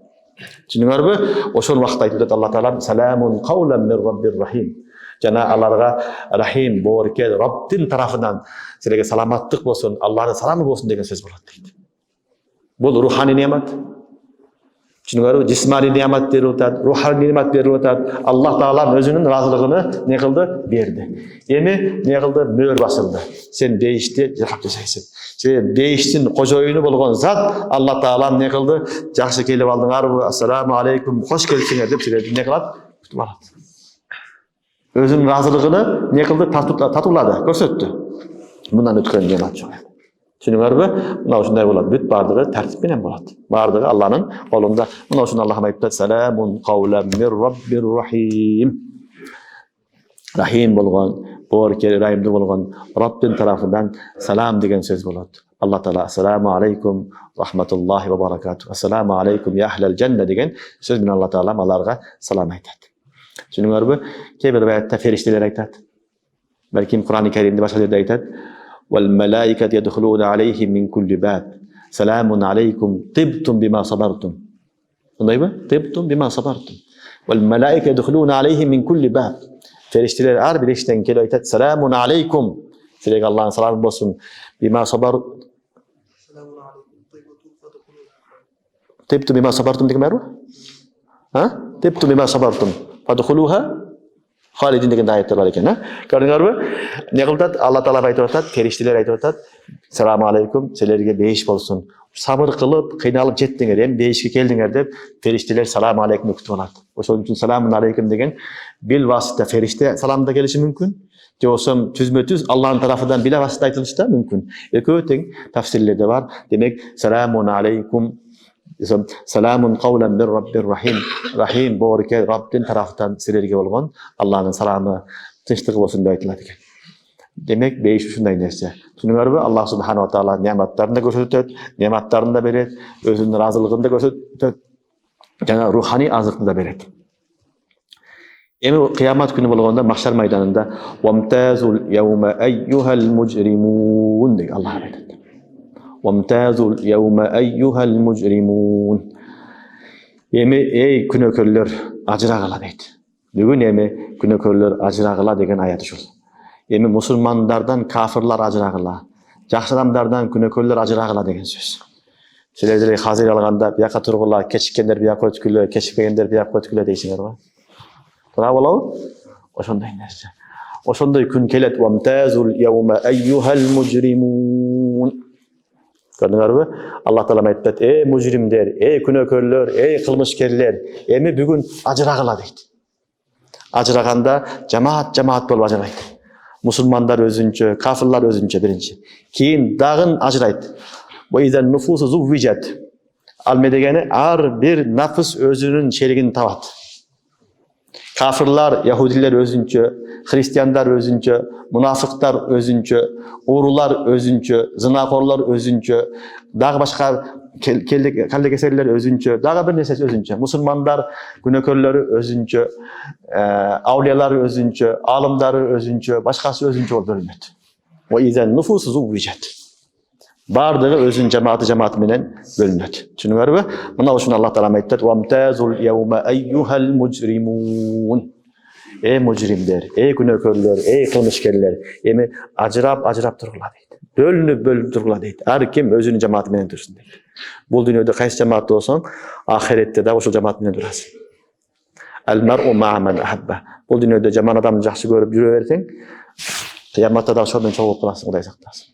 Düşünüňärmi? Oşol wagtda aýdyp Allah Taala salamun qawlan min rabbir rahim. Jana Allah'a rahim borke Rabbin tarafından size salamatlyk bolsun, Allah'ın salamı bolsun degen söz bolat diýdi. Bu ruhani nimet. Düşünüňärmi? Jismani nimet berýär, ruhani nimet berýär. Allah Taala özünün razılıgyny ne kıldı? Berdi. Emi ne kıldı? Möhür basıldı. Sen beýişde jahap jaşaýsın. Sen beýişdin gojoýuny bolgan zat Allah Taala ne kıldı? Jakşı kelip aldyňar, assalamu aleykum, hoş gelipsiňer dep silerdi ne kılat? Tutup alat. Özünün razılıgyny ne kıldı? Tatulady, görsötdi. Bundan ötken nimet çok. Düşünüňärmi? Muna şunday bolat. Büt bardygy tertip bilen bolat. Bardygy Allah'ın golunda. Muna şunu Allah'a aýtdy. Salamun qawlan min rabbir rahim. Rahim bolgan, borker rahimde bolgan Rabbin tarafından salam degen söz bolat. Allah Taala assalamu aleykum rahmetullahi ve berekatuh. Assalamu aleykum ya ahlel cennet degen söz bilen Allah Taala malarga salam aýtat. Düşünüňärmi? Keber rivayetde ferişteler aýtat. Belki Kur'an-ı Kerim'de başka yerde aýtat. والملائكة يدخلون عليهم من كل باب سلام عليكم طبتم بما صبرتم. طبتم بما صبرتم. والملائكة يدخلون عليهم من كل باب. Ferişteler ar bir işten geliyor ayet selamun aleykum. Size Allah'ın selamı olsun. Bima sabar. Selamun aleykum. Tibtum bima sabartum diye mi? Ha? Tibtum bima sabartum. Fadkhuluha Halidin деген ayetler var eкен. Көрдүңөрбү? Ne кылат? Алла Таала айтып атат, периштелер айтып атат. Салам алейкум, силерге бейиш болсун. Сабыр кылып, кыйналып жеттиңер, эми бейишке келдиңер деп периштелер салам алейкум күтүп алат. Ошон үчүн саламун алейкум деген бил васита фериште саламда келиши мүмкүн. Же болсо түзмө-түз Аллахтын тарафынан биле васита айтылышы да мүмкүн. Экөө тең тафсирлерде бар. Демек саламун алейкум Саламун кавлан мин Раббир Рахим. Рахим борке Раббин тарафынан силерге болгон Алланын саламы, тынчтыгы болсун деп айтылат экен. Демек бейиш ушундай нерсе. Түшүнүңөрбү? Аллах субханаху ва таала нематтарын да көрсөтөт, нематтарын да берет, өзүнүн ыраазылыгын да көрсөтөт, жана руханий азыктын да берет. Эми кыямат күнү болгондо махшар майданында вамтазул яума айюхал мужримун деп Аллах айтат. وامتازوا اليوم أيها المجرمون. Эми эй күнөөкөрлөр ажырагыла дейт. Бүгүн эми күнөөкөрлөр ажырагыла деген аят ушул. Эми мусулмандардан кафирлар ажырагыла, жакшы адамдардан күнөөкөрлөр ажырагыла деген сөз. Силер деле хазир алганда бияка тургула, кечиккендер бияка өткүлө, кечикпегендер бияка өткүлө дейсиңер го. Туура болобу? Ошондой нерсе. Ошондой күн келет. وامتازوا اليوم أيها المجرمون. Көрдүңөрбү? Аллах Таала айтат, эй мужримдер, эй күнөөкөрлөр, эй кылмышкерлер, эми бүгүн ажырагыла дейт. Ажыраганда жамаат болуп ажырайт. Мусулмандар өзүнчө, кафирлар өзүнчө биринчи. Кийин дагы ажырайт. Вайзан нуфусу зуввижат. Ал дегени ар бир нафс өзүнүн шеригин табат. Kafirlar, Yahudiler özünçö, Hristiyanlar özünçö, münafıklar özünçö, uğrular özünçö, zinakorlar özünçö, daha başka kelle keserler özünçö, daha bir nesesi özünçö. Müslümanlar, günökörleri özünçö, avliyalar özünçö, alımları özünçö, başkası özünçö ol bölünmedi. O yüzden nüfusu zuvvicet. Bardığı özün cemaati menen bölünmedi. Düşünüyorlar mı? Buna olsun Allah Teala ayttat. "Vamtazul yevme eyyuhel mujrimun." Ey mujrimler, ey günökörler, ey kılmışkerler, emi ajırap durgula deydi. Bölünüp durgula deydi. Her kim özünün cemaati menen dursun deydi. Bu dünyada kaysi cemaat olsan, ahirette de o cemaat menen durasın. El mer'u ma'a men ahabba. Bu dünyada jaman adamı жақсы görüp yürüversen, kıyamatta da şodan çok olup kalasın, Kuday saklasın.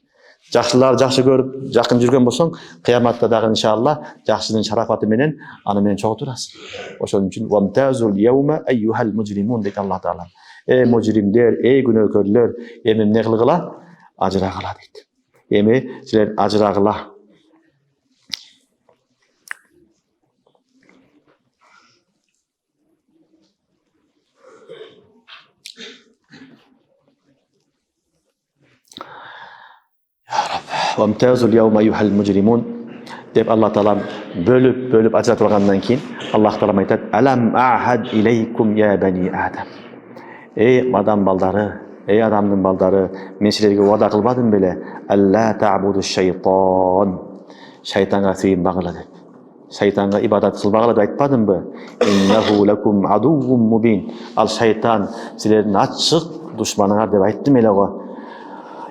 Жақсылар жақсы көрүп, жакын жүргөн болсоң, кыяматта дагы иншалла жакшынын шарафаты менен аны менен чогуу турасың. Ошон үчүн вамтазул яума айюхал мужримун дейт Аллах Таала. Эй мужримдер, эй күнөөкөрлөр, эми эмне кылгыла? Ажырагыла дейт. Эми силер ажырагыла. Vamtazul yevme eyyuhel mujrimun deb Allah Taala bölüp ajratып algandan keyin Allah Taala aytат: "Alam ahad ileykum ya bani Adam." Ey adam baldары, ey adamdын baldары, men силерге вада кылбадым беле? Алла ta'budu şeytan. Şeytanga sыйынбагыла деп. Şeytanga ibadat кылбагыла деп айтпадымбы? Innahu lakum aduwwun mubin. Ал şeytan силердин ачык душманыңар деп айттым эле го.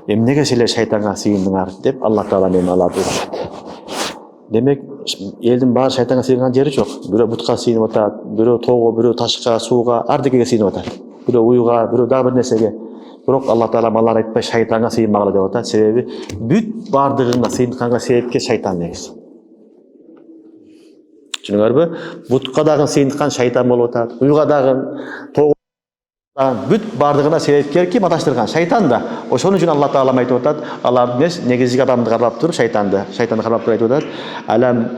Эмнеге силер шайтанга сыйындыңар деп Аллах Таала мени алат урушат. Демек, элдин баары шайтанга сыйынган жери жок. Бирөө бутка сыйынып атат, бирөө тоого, бирөө ташка, сууга, ардекеге сыйынып атат. Бирөө уюга, бирөө дагы бир нерсеге. Бирок Аллах Таала алар айтпай шайтанга сыйынбагыла деп атат. Себеби бүт баардыгына сыйынганга себепкер шайтан негизи. Түшүнүңөрбү? Бутка дагы сыйынткан шайтан болуп атат. Уюга дагы бүт бардыгына себепкер ким? Аташтырган шайтан да. Ошон үчүн Аллах Таала айтып атат, алар негизги адамды карап туруп шайтанды карап туруп айтып атат. Алам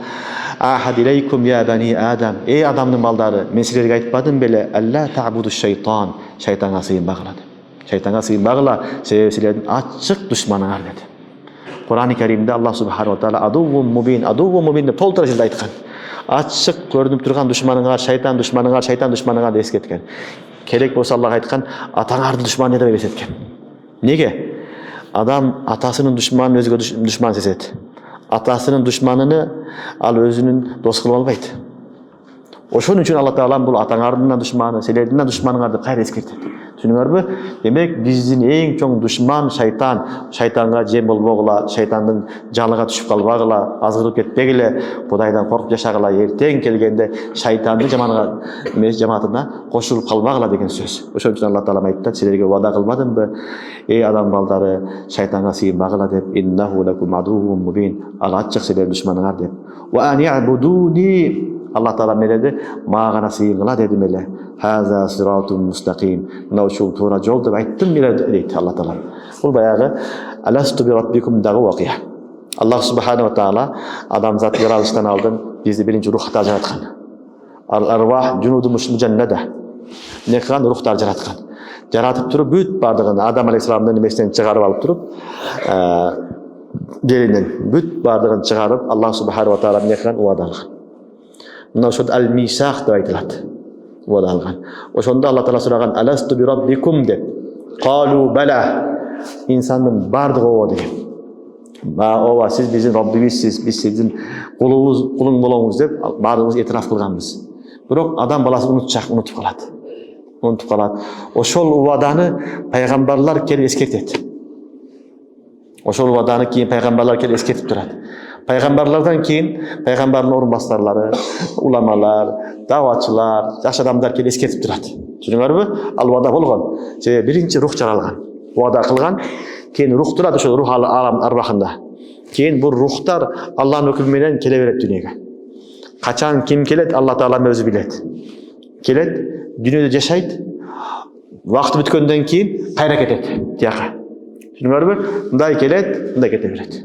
ахад илейкум я бани Адам. Эй адамдын балдары, мен силерге айтпадым беле? Алла ta'budu şeytan. Шайтанга сыйынбагыла деп. Шайтанга сыйынбагыла, себеби силердин ачык душманыңар dedi. Kur'an-ı Kerim'de Allah Subhanahu wa Taala aduvvun mubin деп толтура жерде айткан. Ачык көрүнүп турган душманыңар, шайтан душманыңар деп эскерткен. Керек болса Allah aytkan, atаңарды düşman edip esеткен. Неге? Адам атасынын düşmanын өзгө düşman сезет. Атасынын düşmanını ал өзүнүн дос кылып албайт. Ошон үчүн Алла Таала бул атаңардын düşmanı, силердин düşmanыңар деп кайра эскертет. Түшүнүңөрбү? Демек биздин эң чоң душман шайтан. Шайтанга жем болбогула, шайтандын жалыга түшүп калбагыла, азгырып кетпегиле, Кудайдан коркуп жашагыла, эртең келгенде шайтандын жамаатына кошулуп калбагыла деген сөз. Ошон үчүн Алла Таала айтат: силерге вада кылмадымбы, эй адам балдары, шайтанга сыйынбагыла деп. Иннаху лакум адуввун мубин. Ал ачык силердин душманыңар деп. Ва ани'будуни. Алла Таала меледи, мага гана сыйынгыла дедим эле. Хаза сиратун мустаким. Мына ушул туура жол деп айттым эле дейт Алла Таала. Бул баягы аласту би раббикум дагы вакыя. Аллах субханаху ва таала адамзат жаралыштан алдын бизди биринчи рухта жараткан. Ар-арвах жунуду мужаннада. Некан рухтар жараткан. Жаратып туруп бүт бардыгын Адам алейхисаламдын немесинен чыгарып алып туруп, жеринен бүт бардыгын чыгарып Аллах субханаху ва таала некан уада алган. Мына ошол ал-мисах деп айтылат. Уада алган. Ошондо Алла Таала сураган: аласту би раббикум деп. Калу бала. İnsanın бардыгы ооба деген. Ооба, сиз биздин Раббибизсиз, биз сиздин кулуң болоңуз деп бардыгыбыз этираф кылганбыз. Бирок адам баласы унутуп калат. Ошол убаданы пайгамбарлар келип эскертет. Ошол убаданы кийин пайгамбарлар келип эскертип турат. Пайгамбарлардан кийин пайгамбардын орун басарлары, уламалар, даватчылар, жаш адамдар келип эскертип турат. Түшүнүңөрбү? Ал убада болгон. Себеби биринчи рух жаралган. Уада кылган, кийин рух турат ошол рух алам арбахында. Кийин бул рухтар Алланын өкүмү менен келе берет дүйнөгө. Качан ким келет, Алла Таала өзү билет. Келет, дүйнөдө жашайт. Вакыты бүткөндөн кийин кайра кетет тияка. Түшүнүңөрбү? Мындай келет, мындай кете берет.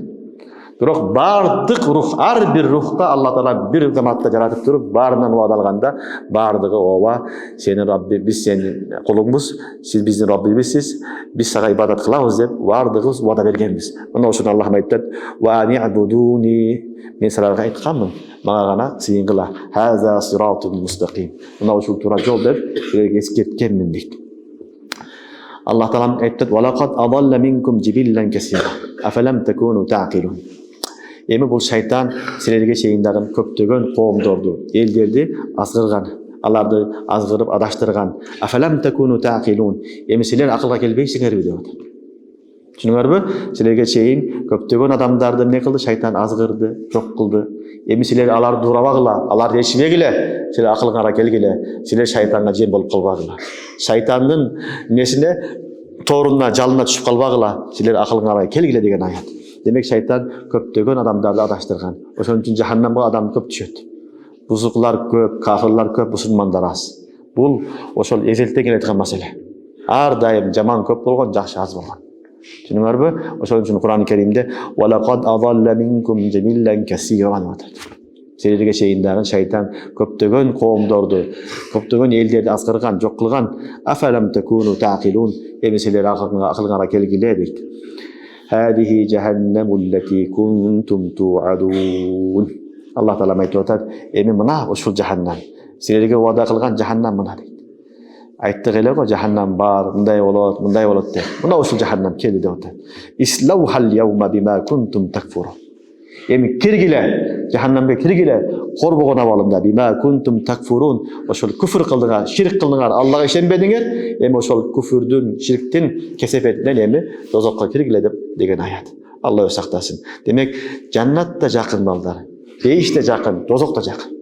Бирок бардык рух, ар бир рухка Алла Таала бир заматта жаратып туруп, баарынан уада алганда, бардыгы ооба, сенин Рабби, биз сенин кулуңбуз, сиз биздин Раббибизсиз, биз сага ибадат кылабыз деп бардыгыбыз уада бергенбиз. Мына ошону Аллах айтат: "Ва ани'будуни", мен силерге айтканмын, мага гана сыйынгыла. Хаза сиратун мустаким. Мына ушул туура жол деп силерге эскерткенмин дейт. Аллах Таала айтат: "Ва лaqad adalla minkum jibillan kaseera, afalam takunu ta'qilun." Эми бул шайтан силерге чейин дагы көптөгөн коомдорду, элдерди азгырган, аларды азгырып адаштырган. Афалам такуну тaqilun. Эми силер акылга келбейсиңерби деп атат. Түшүнүңөрбү? Силерге чейин көптөгөн адамдарды эмне кылды? Шайтан азгырды, жок кылды. Эми силер аларды урабагыла, аларды ешмегиле, силер акылыңарга келгиле, силер шайтанга жем болуп калбагыла. Шайтандын несине торуна, жалына түшүп калбагыла, силер акылыңарга келгиле деген аят. Демек шайтан көптөгөн адамдарды адаштырган. Ошон үчүн жаханнамга адам көп түшөт. Бузуклар көп, кафирлар көп, мусулмандар аз. Бул ошол эзелтен келаткан маселе. Ар дайым жаман көп болгон, жакшы аз болгон. Түшүнүңөрбү? Ошон үчүн Кур'ан-ы Керимде "Валaqad adalla minkum jibillan kaseeran" деп атат. Силерге чейин дагы шайтан көптөгөн коомдорду, көптөгөн элдерди азгырган, жок кылган. Афалам такуну тaqilun. Эми силер акылыңарга келгиле дейт. Хадихи джаханнаму лати кунтум туадун. Аллах Таала айтып атат: эми мына ушул жаханнам, силерге вада кылган жаханнам мына дейт. Айттык эле го, жаханнам бар, мындай болот деп. Мына ушул жаханнам келди деп атат. Ислаухал яума бима кунтум такфурун. Эми киргиле, жаханнамга киргиле, корбогон абалында бима кунтум такфурун. Ошол күфүр кылдыңар, ширк кылдыңар, Аллага ишенбедиңер. Эми ошол күфүрдүн, ширктин кесепетинен эми дозокко киргиле деген аят. Алла өзү сактасын. Демек, жаннат да жакын балдар, бейиш да жакын, дозок да жакын.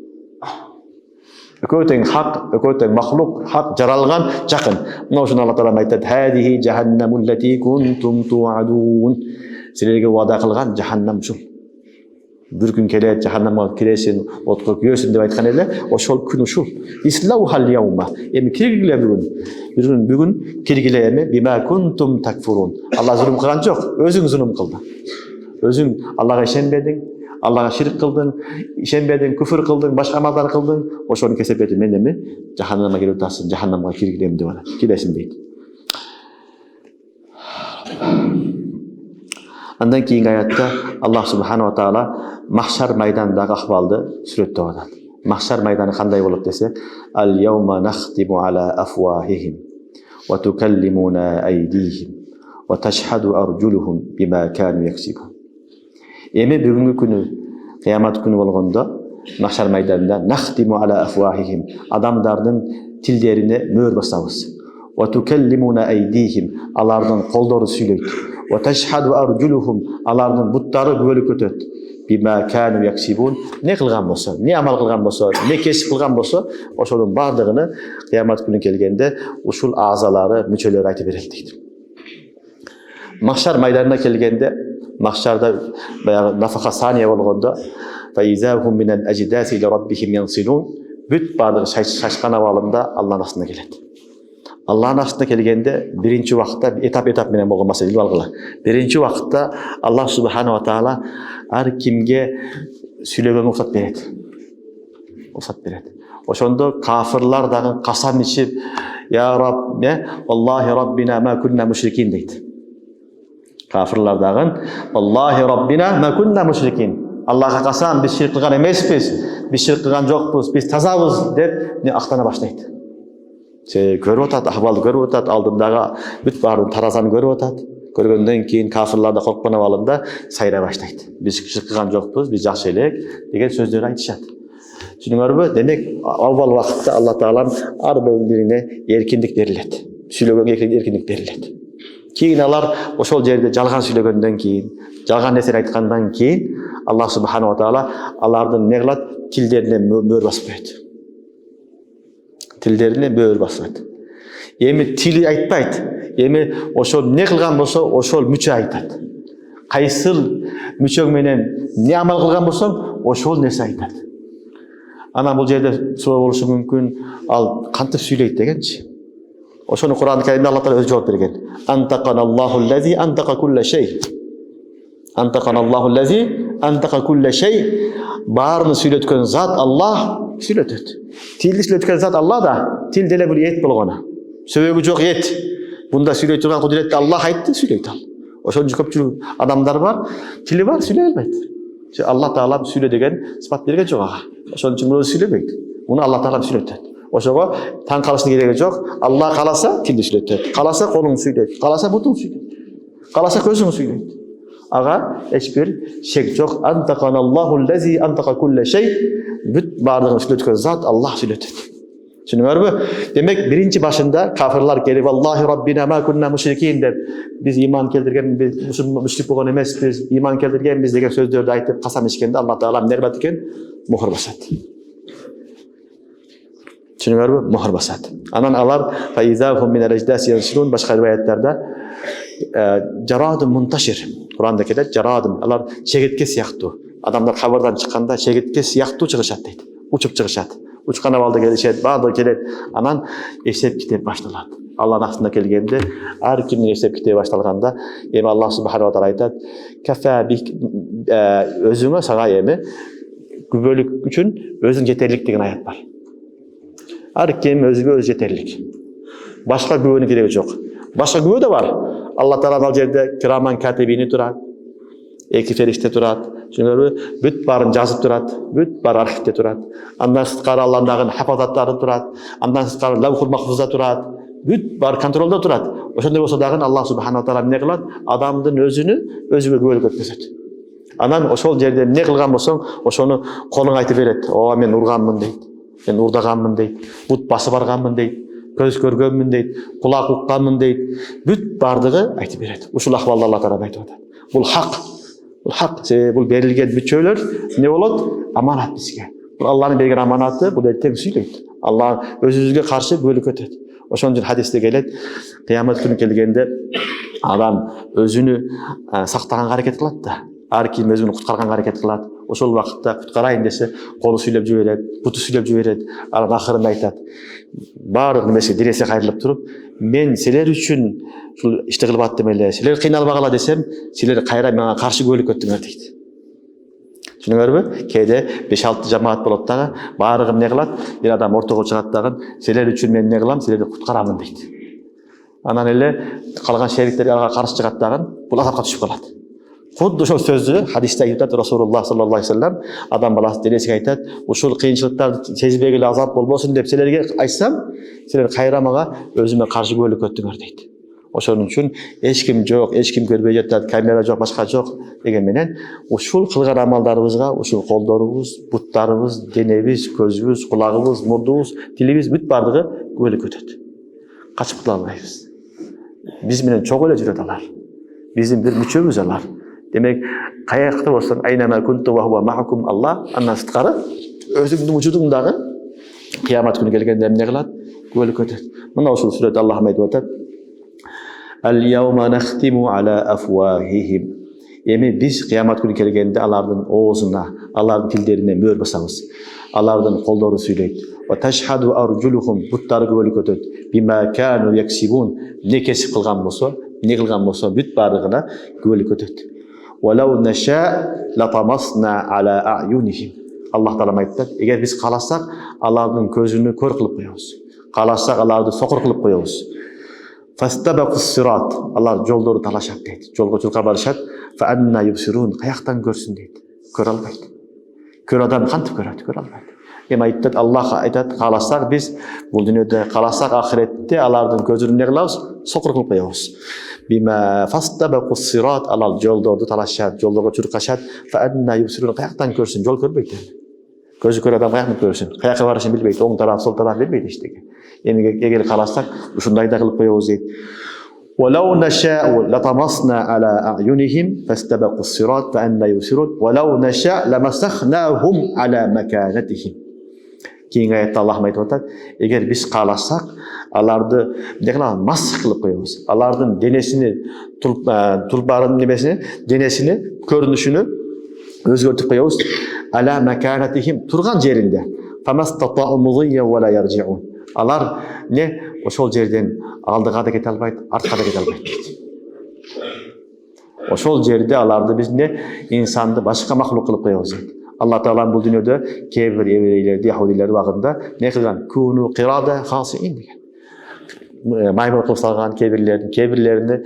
Экөө тең хак, экөө тең махлук, хак жаралган жакын. Мына ошону Алла Таала айтат: "Хадихи джаханнаму лати кунтум туадун." Силерге вада кылган жаханнам ушул. Бир күн келет, жаханнамга киресиң, отко күйөсүң деп айткан эле, ошол күн ушул. Ислаухал яума. Эми киргиле бүгүн киргиле эми бима кунтум такфурун. Алла зулум кылган жок, өзүң зулум кылдың. Өзүң Аллага ишенбедиң, Аллага ширк кылдың, ишенбедиң, күфүр кылдың, башка амалдар кылдың. Ошонун кесепети менен эми жаханнамга кирип атасың, жаханнамга киргилем деп атат. Киресиң дейт. Андан кийинки аятта Аллах субханаху ва таала махшар майдандагы ахвалды сүрөттөп атат. Махшар майданы кандай болот десе: "Ал яума нахтиму ала афвахихим ва тукалlimuna айдихим ва ташхаду аржулухум бима кану яксибун." Эми бүгүнкү күнү, кыямат күнү болгондо махшар майданында нахтиму ала афвахихим, адамдардын тилдерине мөөр басабыз. وتكلمنا أيديهم алардын колдору сүйлөйт وتشهد أرجلهم алардын буттары күбөлүк өтөт بما كانوا يكسبون не кылган болсо не амал кылган болсо не кесип кылган болсо ошонун баардыгыны кыямат күнү келгенде ушул азалары мүчөлөрү айтып берет дейт. Махшар майданына келгенде махшарда баягы нафака сания болгондо فإذاهم من الأجداث إلى ربهم ينسلون бүт баардыгы шашкан абалында Алланын астына келет. Алланын астына келгенде биринчи убакытта этап менен болгон маселе билип алгыла. Биринчи убакытта Аллах субхана ва таала ар кимге сүйлөгөнгө уруксат берет. Ошондо кафирлар дагы касам ичип, я Рабб, Аллахи Раббина ма кунна мушрикин дейт. Кафирлар дагы Аллахи Раббина ма кунна мушрикин. Аллахка касам, биз ширк кылган эмеспиз, биз ширк кылган жокпуз, биз тазабыз деп актана баштайт. Көрүп атат, ахвалды көрүп атат, алдындагы бүт баарын таразаны көрүп атат. Көргөндөн кийин кафирлар да корккон абалында сайрай баштайт. Биз ширк кылган жокпуз, биз жакшы элек деген сөздөрдү айтышат. Түшүнүңөрбү? Демек, авval убакытта Алла Таалам ар бирине эркиндик берилет. Сүйлөгөнгө эркиндик берилет. Кийин алар ошол жерде жалган сүйлөгөндөн кийин, жалган нерсе айткандан кийин Аллах субхана ва таала алардын не кылат? Тилдерине мөөр басып коет. Тилдерине мөөр басат. Эми тили айтпайт. Эми ошол не кылган болсо, ошол мүчө айтат. Кайсыл мүчөң менен не амал кылган болсоң, ошол нерсе айтат. Анан бул жерде суроо болушу мүмкүн, ал кантип сүйлөйт дегенчи. Ошону Кур'ан-ы Каримде Алла Таала өзү жооп берген. Антаканаллахуллази антака кулла шей. Антаканаллахуллази антака кулла шей. Баарын сүйлөткөн зат Аллах сүйлөтөт. Тилди сүйлөткөн зат Алла да, тил деле бул эт болгону. Сөбөгү жок эт. Бунда сүйлөй турган кудуретти Аллах айтты, сүйлөйт ал. Ошон көпчүлүк адамдар бар, тили бар, сүйлөй албайт. Алла Таала сүйлө деген сыпат берген жок ага. Ошон үчүн муну сүйлөбөйт. Муну Алла Таала сүйлөтөт. Ошого таң калыштын кереги жок. Алла кааласа тилди сүйлөтөт. Кааласа колуң сүйлөйт. Кааласа бутуң сүйлөйт. Кааласа көзүң сүйлөйт. Ага эч бир шек жок. Антаканаллахуллази антака кулла шей. Бүт баардыгын сүйлөткөн зат Аллах сүйлөтөт. Түшүнүңөрбү? Демек биринчи башында кафирлар келип Аллахи Раббина ма кунна мушрикин деп биз иман келтиргенбиз, мушрик болгон эмеспиз, иман келтиргенбиз деген сөздөрдү айтып касам ичкенде Алла Таала эмне кылат экен? Мохор басат. Түшүнүңөрбү? Мохор басат. Анан алар фаизахум мин алаждаси янсурун башка риwаяттарда жарадун мунташир. Куранда келет жарадун. Алар чегетке сыяктуу. Адамдар кабырдан чыкканда чегетке сыяктуу чыгышат дейт. Учуп чыгышат. Учкан абалда келишет, баардыгы келет. Анан эсеп китеп башталат. Алланын астына келгенде ар кимдин эсеп китеби башталганда эми Аллах субхана ва таала айтат: "Кафа бик өзүңө сага эми күбөлүк үчүн өзүң жетерлик" деген аят бар. Ар ким өзүгө өзү жетерлик. Башка күбөнүн кереги жок. Башка күбө да бар. Алла Таала ал жерде кираман катибини турат. Эки фериште турат. Түшүнүңөрбү? Бүт баарын жазып турат. Бүт бар архивде турат. Андан сырткары Алланын хафазаттары турат. Андан сырткары лавхул махфузда турат. Бүт бар контролдо турат. Ошондой болсо дагы Аллах субхана ва таала эмне кылат? Адамдын өзүгө күбөлүк өткөзөт. Анан ошол жерде эмне кылган болсоң, ошону колуң айтып берет. Ооба мен урганмын дейт. Мен урдаганмын дейт. Бут басып барганмын дейт. Көз көргөнмүн дейт. Кулак укканмын дейт. Бүт баардыгы айтып берет. Ушул ахвалда Алла Таала айтып атат. Бул хак. Бул хак. Бул берилген мүчөлөр эмне болот? Аманат бизге. Бул Алланын берген аманаты, бул эртең сүйлөйт. Алла өзүбүзгө каршы күбөлүк өтөт. Ошон үчүн хадисте келет, кыямат күнү келгенде адам өзүнү сактаганга аракет кылат да. Ар ким өзүн куткарганга аракет кылат. Ошол убакытта куткарайын десе, колу сүйлөп жиберет, буту сүйлөп жиберет. Анан акырында айтат: "Баардык нерсе диресе кайрылып туруп, мен силер үчүн ушул ишти кылып аттым эле. Силер кыйналбагыла десем, силер кайра мага каршы күбөлүк өттүңөр" дейт. Түшүнүңөрбү? Кээде 5-6 жамаат болот дагы, баардыгы эмне кылат? Бир адам ортого чыгат дагы, "Силер үчүн мен эмне кылам? Силерди куткарамын" дейт. Анан эле калган шериктер ага каршы чыгат дагы, бул азапка түшүп калат. Худду ошол сөздү хадисте айтат Расулуллах саллаллаху алейхи вассалам, адам баласы делесине айтат: "Ушул кыйынчылыктарды сезбегиле азап болбосун деп силерге айтсам, силер кайра мага өзүмө каршы күбөлүк өттүңөр" дейт. Ошон үчүн эч ким жок, эч ким көрбөй жатат, камера жок, башка жок деген менен ушул кылган амалдарыбызга, ушул колдорубуз, буттарыбыз, денебиз, көзүбүз, кулагыбыз, мурдубуз, тилибиз бүт баардыгы күбөлүк өтөт. Kaçıp kıla almayız. Biz менен çok öyle жүрөт алар. Bizim bir müçöbüz алар. Demek kayakta olsan aynama kuntu ve huve ma'akum Allah andan sırtqarı özüңдүн vücudуңдагы kıyamet günü gelgende ne kılat? Gölük ötet. Mına usul surede Allah'ım ayet ötet. El-yevme nehtimu ala afwahihim. Emi biz kıyamet günü gelgende alardın oğuzuna, alardın tillerine mühür basabız. Alardın kolları söyleyip. Ve teşhadu arjuluhum butları gölük ötet. Bima kanu yaksibun. Ne kesip kılgan bolsa, ne kılgan bolsa büt barıgına gölük ötet. وَلَوْ نَشَاءَ لَطَمَسْنَا عَلَى أَعْيُنِهِمْ. Allah Teala aytdı. Eğer biz kalasak, Allah'ın gözünü kör kılıp koyuyoruz. Kalasak, Allah'ı sokur kılıp koyuyoruz. فَاسْتَبَقُ الصِّرَاطِ. Allah yolları talaşat deydi. Yolga çulka barışat. فَأَنَّا يُبْصِرُونَ. Kayaktan görsün deydi. Kör almaydı. Kör adam kantıp görüyordu. Kör almaydı. Ema aytdı. Allah aytdı. Kalasak biz bu dünyada kalasak ahirette Allah'ın gözünü ne kılıyoruz? Sokur kılıp koyuyoruz. Bima fastabaku sirat alal yolda talaşat, yolda çurkaşat fa anna yusirun kayaktan görsün, yol görmeydi. Gözü kör adam kayaktan görsün. Kayakka varışın bilmeydi, oң taraf, sol taraf bilmeydi işte. Yani eğer kalasak, şunday da kılıp koyuyoruz deydi. وَلَوْ نَشَاءُ لَطَمَسْنَا عَلَى أَعْيُنِهِمْ فَاسْتَبَقُوا الصِّرَاطَ فَأَنَّى يُبْصِرُونَ وَلَوْ نَشَاءُ لَمَسَخْنَاهُمْ عَلَى مَكَانَتِهِمْ. Keyin ayette Allah'ım aytып eğer biz kalasak, alardı ne kadar mas kılıp koyuyoruz. Alardın denesini, tulbarın demesini, denesini, görünüşünü özgörtüp koyuyoruz. Ala mekanatihim turgan yerinde. Famastata'u mudiyya ve la yarci'un. Alar ne o şol yerden aldığa da kete albaydı, artqa da kete albaydı. O şol yerde alardı biz ne insandı başka mahluk kılıp koyuyoruz. Allah Teala bu dünyada kafir evliler, Yahudiler vaqtında ne kılgan? Kunu qirada khasiin degan. Maymun qılıp salgan kafirlerini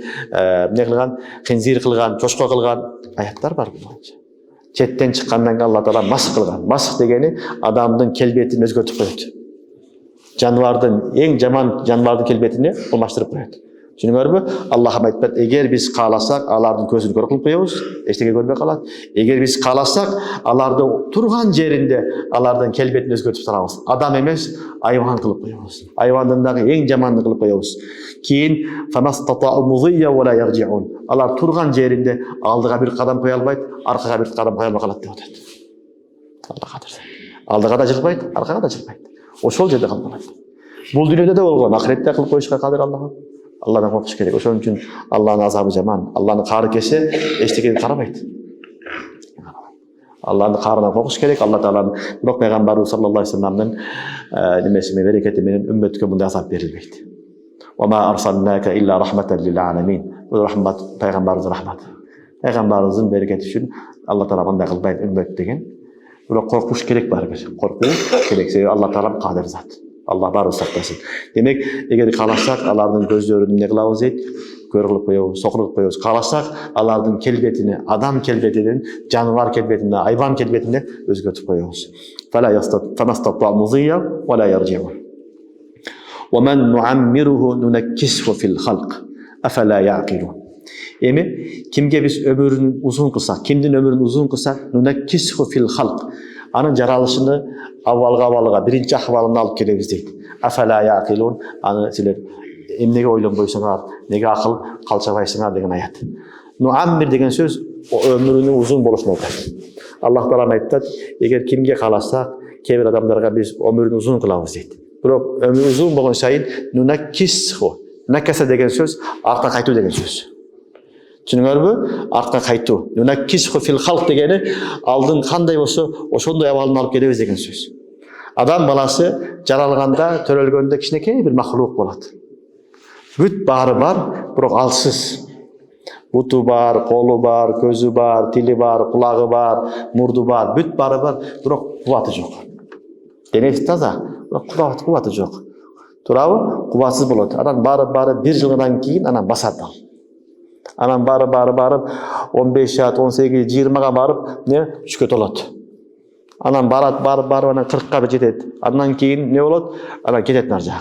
ne kılgan? Xinzir kılgan, çoşqa kılgan ayatlar var bunlarca. Çetten çıkandan Allah Teala masx kılgan. Masx degeni adamdın kelbetini özgörtüp koyuyordu. Canvardın en jaman canvardın kelbetini olmaştırıp koyuyordu. Düşünüyorsunuz mu? Allah'ım aytdı. Eğer biz kalasak, Allah'ın gözünü kör kılıp koyuyoruz. Eşteke görmeye kalat. Eğer biz kalasak, Allah'ın turgan yerinde Allah'ın kelbetini özgörtüp salabız. Adam emez, ayvan kılıp koyuyoruz. Ayvandaki en jamanını kılıp koyuyoruz. Keyin famastata'u mudiyya ve la yarci'un. Allah turgan yerinde aldığa bir kadam koya albaydı, arkaga bir kadam koya almayı kalat. Allah kadir. Aldığa da jılbaydı, arkaga da jılbaydı. O şol yerde kalmaydı. Bu dünyada da olgan, ahirette kılıp koyuşka kadir Allah'ım. Allah'dan korkuş gerek. Onun için Allah'ın azabı zaman, Allah'ın karı kese eşlikini karamaydı. Allah'ın karına korkuş gerek. Allah Teala'nın Nuh Peygamber sallallahu aleyhi ve sellem'den demesine bereketimin ümmetine bunda azap verilmeydi. وَمَا أَرْسَلْنَاكَ إِلَّا رَحْمَةً لِلْعَالَمِينَ. Bu rahmet, Peygamberimizin rahmeti. Peygamberimizin bereketi için Allah Teala'nın da kılbaydı ümmet degen. Burada korkuş gerek var bir. Korkuş gerek. Allah Teala'nın kadir zat. Allah barı saklasın. Demek eğer kalasak Allah'ın gözlerini ne kılavuz et? Kör kılıp koyuyoruz, sokurup koyuyoruz. Kalasak Allah'ın kelbetini, adam kelbetinden, canavar kelbetinden, hayvan kelbetinden özgürtüp koyuyoruz. فَنَسْتَطَّعُ مُضِيًّا وَلَا يَرْجِعُونَ وَمَنْ نُعَمِّرُهُ نُنَكِّسْهُ فِي الْخَلْقِ أَفَلَا يَعْقِلُونَ. Emi kimge biz ömrünü uzun kılsak, kimdin ömrünü uzun kılsak, نُنَكِّسْهُ فِي الْخَلْقِ. Anın jaralışını avvalga birinci ahvalına alıp kelebiz deydi. Afala yaqilun. Anı sizler emnege oylan koysaňar, nege akıl kalçabaysaňar degen ayat. Nuammir degen söz o ömrünün uzun boluşuna aytadi. Allah Teala aytdı, eger kimge kalasak, kebir adamlarga biz ömrünü uzun kılabız deydi. Biroq ömrü uzun bolgan saýyn nunakkishu. Nakasa degen söz arka kaytуу degen söz. Düşünüyorsunuz mu? Arka kaytu. Nunakkishu fil halq degeni aldın kanday bolsa oşonday abalını alıp gelebiz degen söz. Adam balası jaralganda, törölgönde kişinekey bir mahluk bolat. Büt bari bar, biroq alsız. Butu bar, kolu bar, gözü bar, tili bar, kulağı bar, murdu bar, büt bari bar, biroq kuvatı jok. Denesi taza, biroq kuvatı jok. Turabı kuvatsız bolat. Adam bari bir yıldan keyin anan basat al. Anam barıp 15 saat 18 20'ga barıp ne üçke tolat. Anam barıp ana 40'ga jetet. Andan keyin ne bolat? Ana ketet narjaga.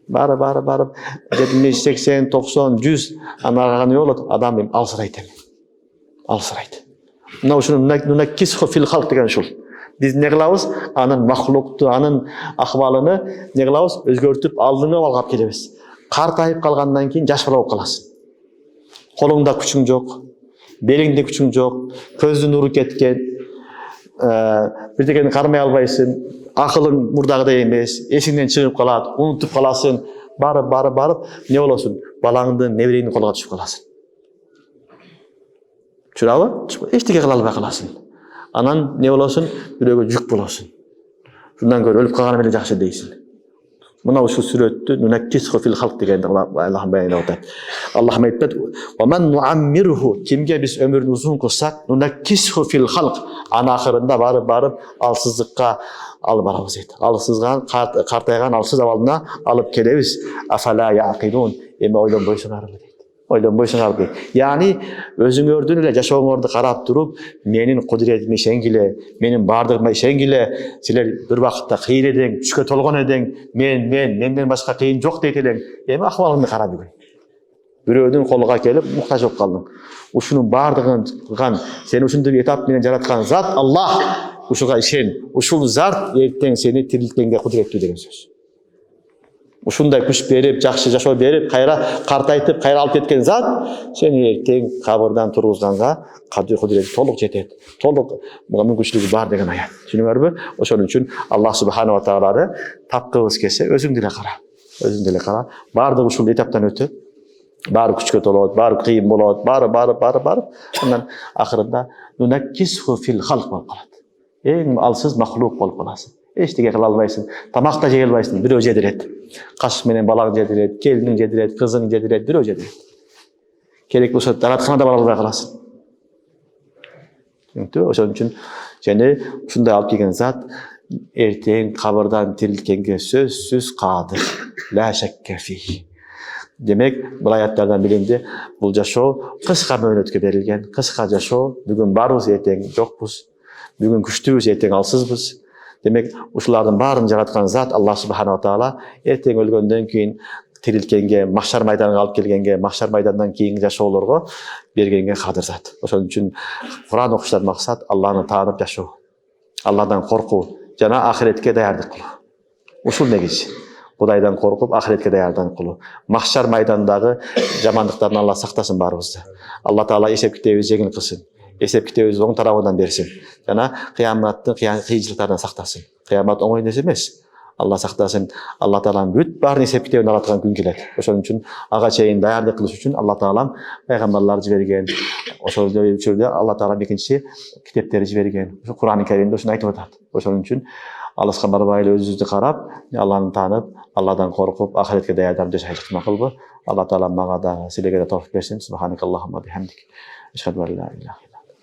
Barıp 70 80 90 100 anaga ne bolat? Adam alsırayt. Alsırayt. Mına şunu nunakkishu fil halq degen şul. Biz ne kılabız? Anın mahluktu, anın ahvalını ne kılabız? Özgörtüp aldığını algap kelebiz. Картайып калгандан кийин жаш бала болуп каласың. Колуңда күчүң жок, белиңде күчүң жок, көздүн нуру кеткен, бирдекени кармай албайсың, акылың мурдагыдай эмес, эсиңден чыгып калат, унутуп каласың, барып не болосуң? Балаңдын, небереңдин колуна түшүп каласың. Түшүрабы? Эчтеке кыла албай каласың. Анан не болосуң? Бирөөгө жүк болосуң. Шундан көрө өлүп калганы менен жакшы дейсиң. Мына ушул сүрөттү нунаккисху фил халк дегенде Аллах баяндап атат. Аллах айтат: "Ва ман нуаммирху", кимге биз өмүрүн узун кылсак, нунаккисху фил халк, ана акырында барып алсыздыкка алып барабыз дейт. Алсызган, картайган алсыз абалына алып келебиз. Афала яқилун, эми ойлонбойсуңарбы дейт. Ойлонбойсуңарбы дейт. Яни өзүңөрдүн эле жашооңорду карап туруп, менин кудуретиме ишенгиле, менин бардыгыма ишенгиле, силер бир убакытта кыйын эдиң, күчкө толгон эдиң, менден башка кыйын жок дейт элең. Эми акыбалыңды кара бүгүн. Бирөөнүн колуга келип муктаж болуп калдың. Ушунун бардыгын кылган, сени ушундой этап менен жараткан зат Аллах. Ушуга ишен. Ушул зат эртең сени тирилткенге кудуреттүү деген сөз. Ушундай күч берип, жакшы жашоо берип, кайра картайтып, кайра алып кеткен зат сени эртең кабырдан тургузганга кудурети толук жетет. Толук мүмкүнчүлүгү бар деген аят. Түшүнүңөрбү? Ошон үчүн Аллах субханала ва тааланы тапкыбыз келсе өзүң деле кара. Өзүң деле кара. Бардыгы ушул этаптан өтөт. Баары күчкө толот, баары кыйын болот, баары. Андан акырында нунаккисху фил халк болуп калат. Эң алсыз махлук болуп каласың. Эчтеке кыла албайсың, тамак да жей албайсың, бирөө жедирет. Каш менен балаң жедирет, келиниң жедирет, кызың жедирет, бирөө жедирет. Керек болсо дааратканада бара албай каласың. Түшүнүктүбү? Ошон үчүн және ушундай алып келген зат эртең кабырдан тирилткенге сөзсүз кадыр. Ла шакка фи. Демек, бул аяттардан билинди, бул жашоо кыска мөөнөткө берилген. Кыска жашоо, бүгүн барбыз, эртең жокпуз. Бүгүн күчтүүбүз, эртең алсызбыз. Демек, ушулардын баарын жараткан зат Аллах субханала таала эртең өлгөндөн кийин тирилткенге, махшар майданына алып келгенге, махшар майдандан кийинки жашоолорго бергенге кадыр зат. Ошон үчүн Кур'ан окуштан максат Аллахны таанып жашоо, Алладан коркуу жана ахиретке даярдык кылуу. Ушул негиз. Кудайдан коркуп, ахиретке даярдык кылуу. Махшар майдандагы жамандыктардан Аллах сактасын баарыбызды. Алла таала эсеп китебибизди жеңил кылсын. Эсеп китебибизди оң тарабынан берсин. Жана кыяматтын кыйынчылыктарынан сактасын. Кыямат оңой нерсе эмес. Алла сактасын. Алла тааланын бүт баарын эсеп китебин алаткан күн келет. Ошон үчүн ага чейин даярдык кылыш үчүн Алла таалам пайгамбарларды жиберген. Ошол жөнүндө Алла таалам экинчи китептерди жиберген. Ошо Кур'ан-ы Каримде ушуну айтып атат. Ошон үчүн алыска барбай эле өзүбүздү карап, Алланы таанып, Алладан коркуп, ахиретке даярданып жашайлык макулбу? Алла таала мага да, силерге да тоофик берсин. Субханакаллахумма бихамдик. Ашхаду ан ла илаха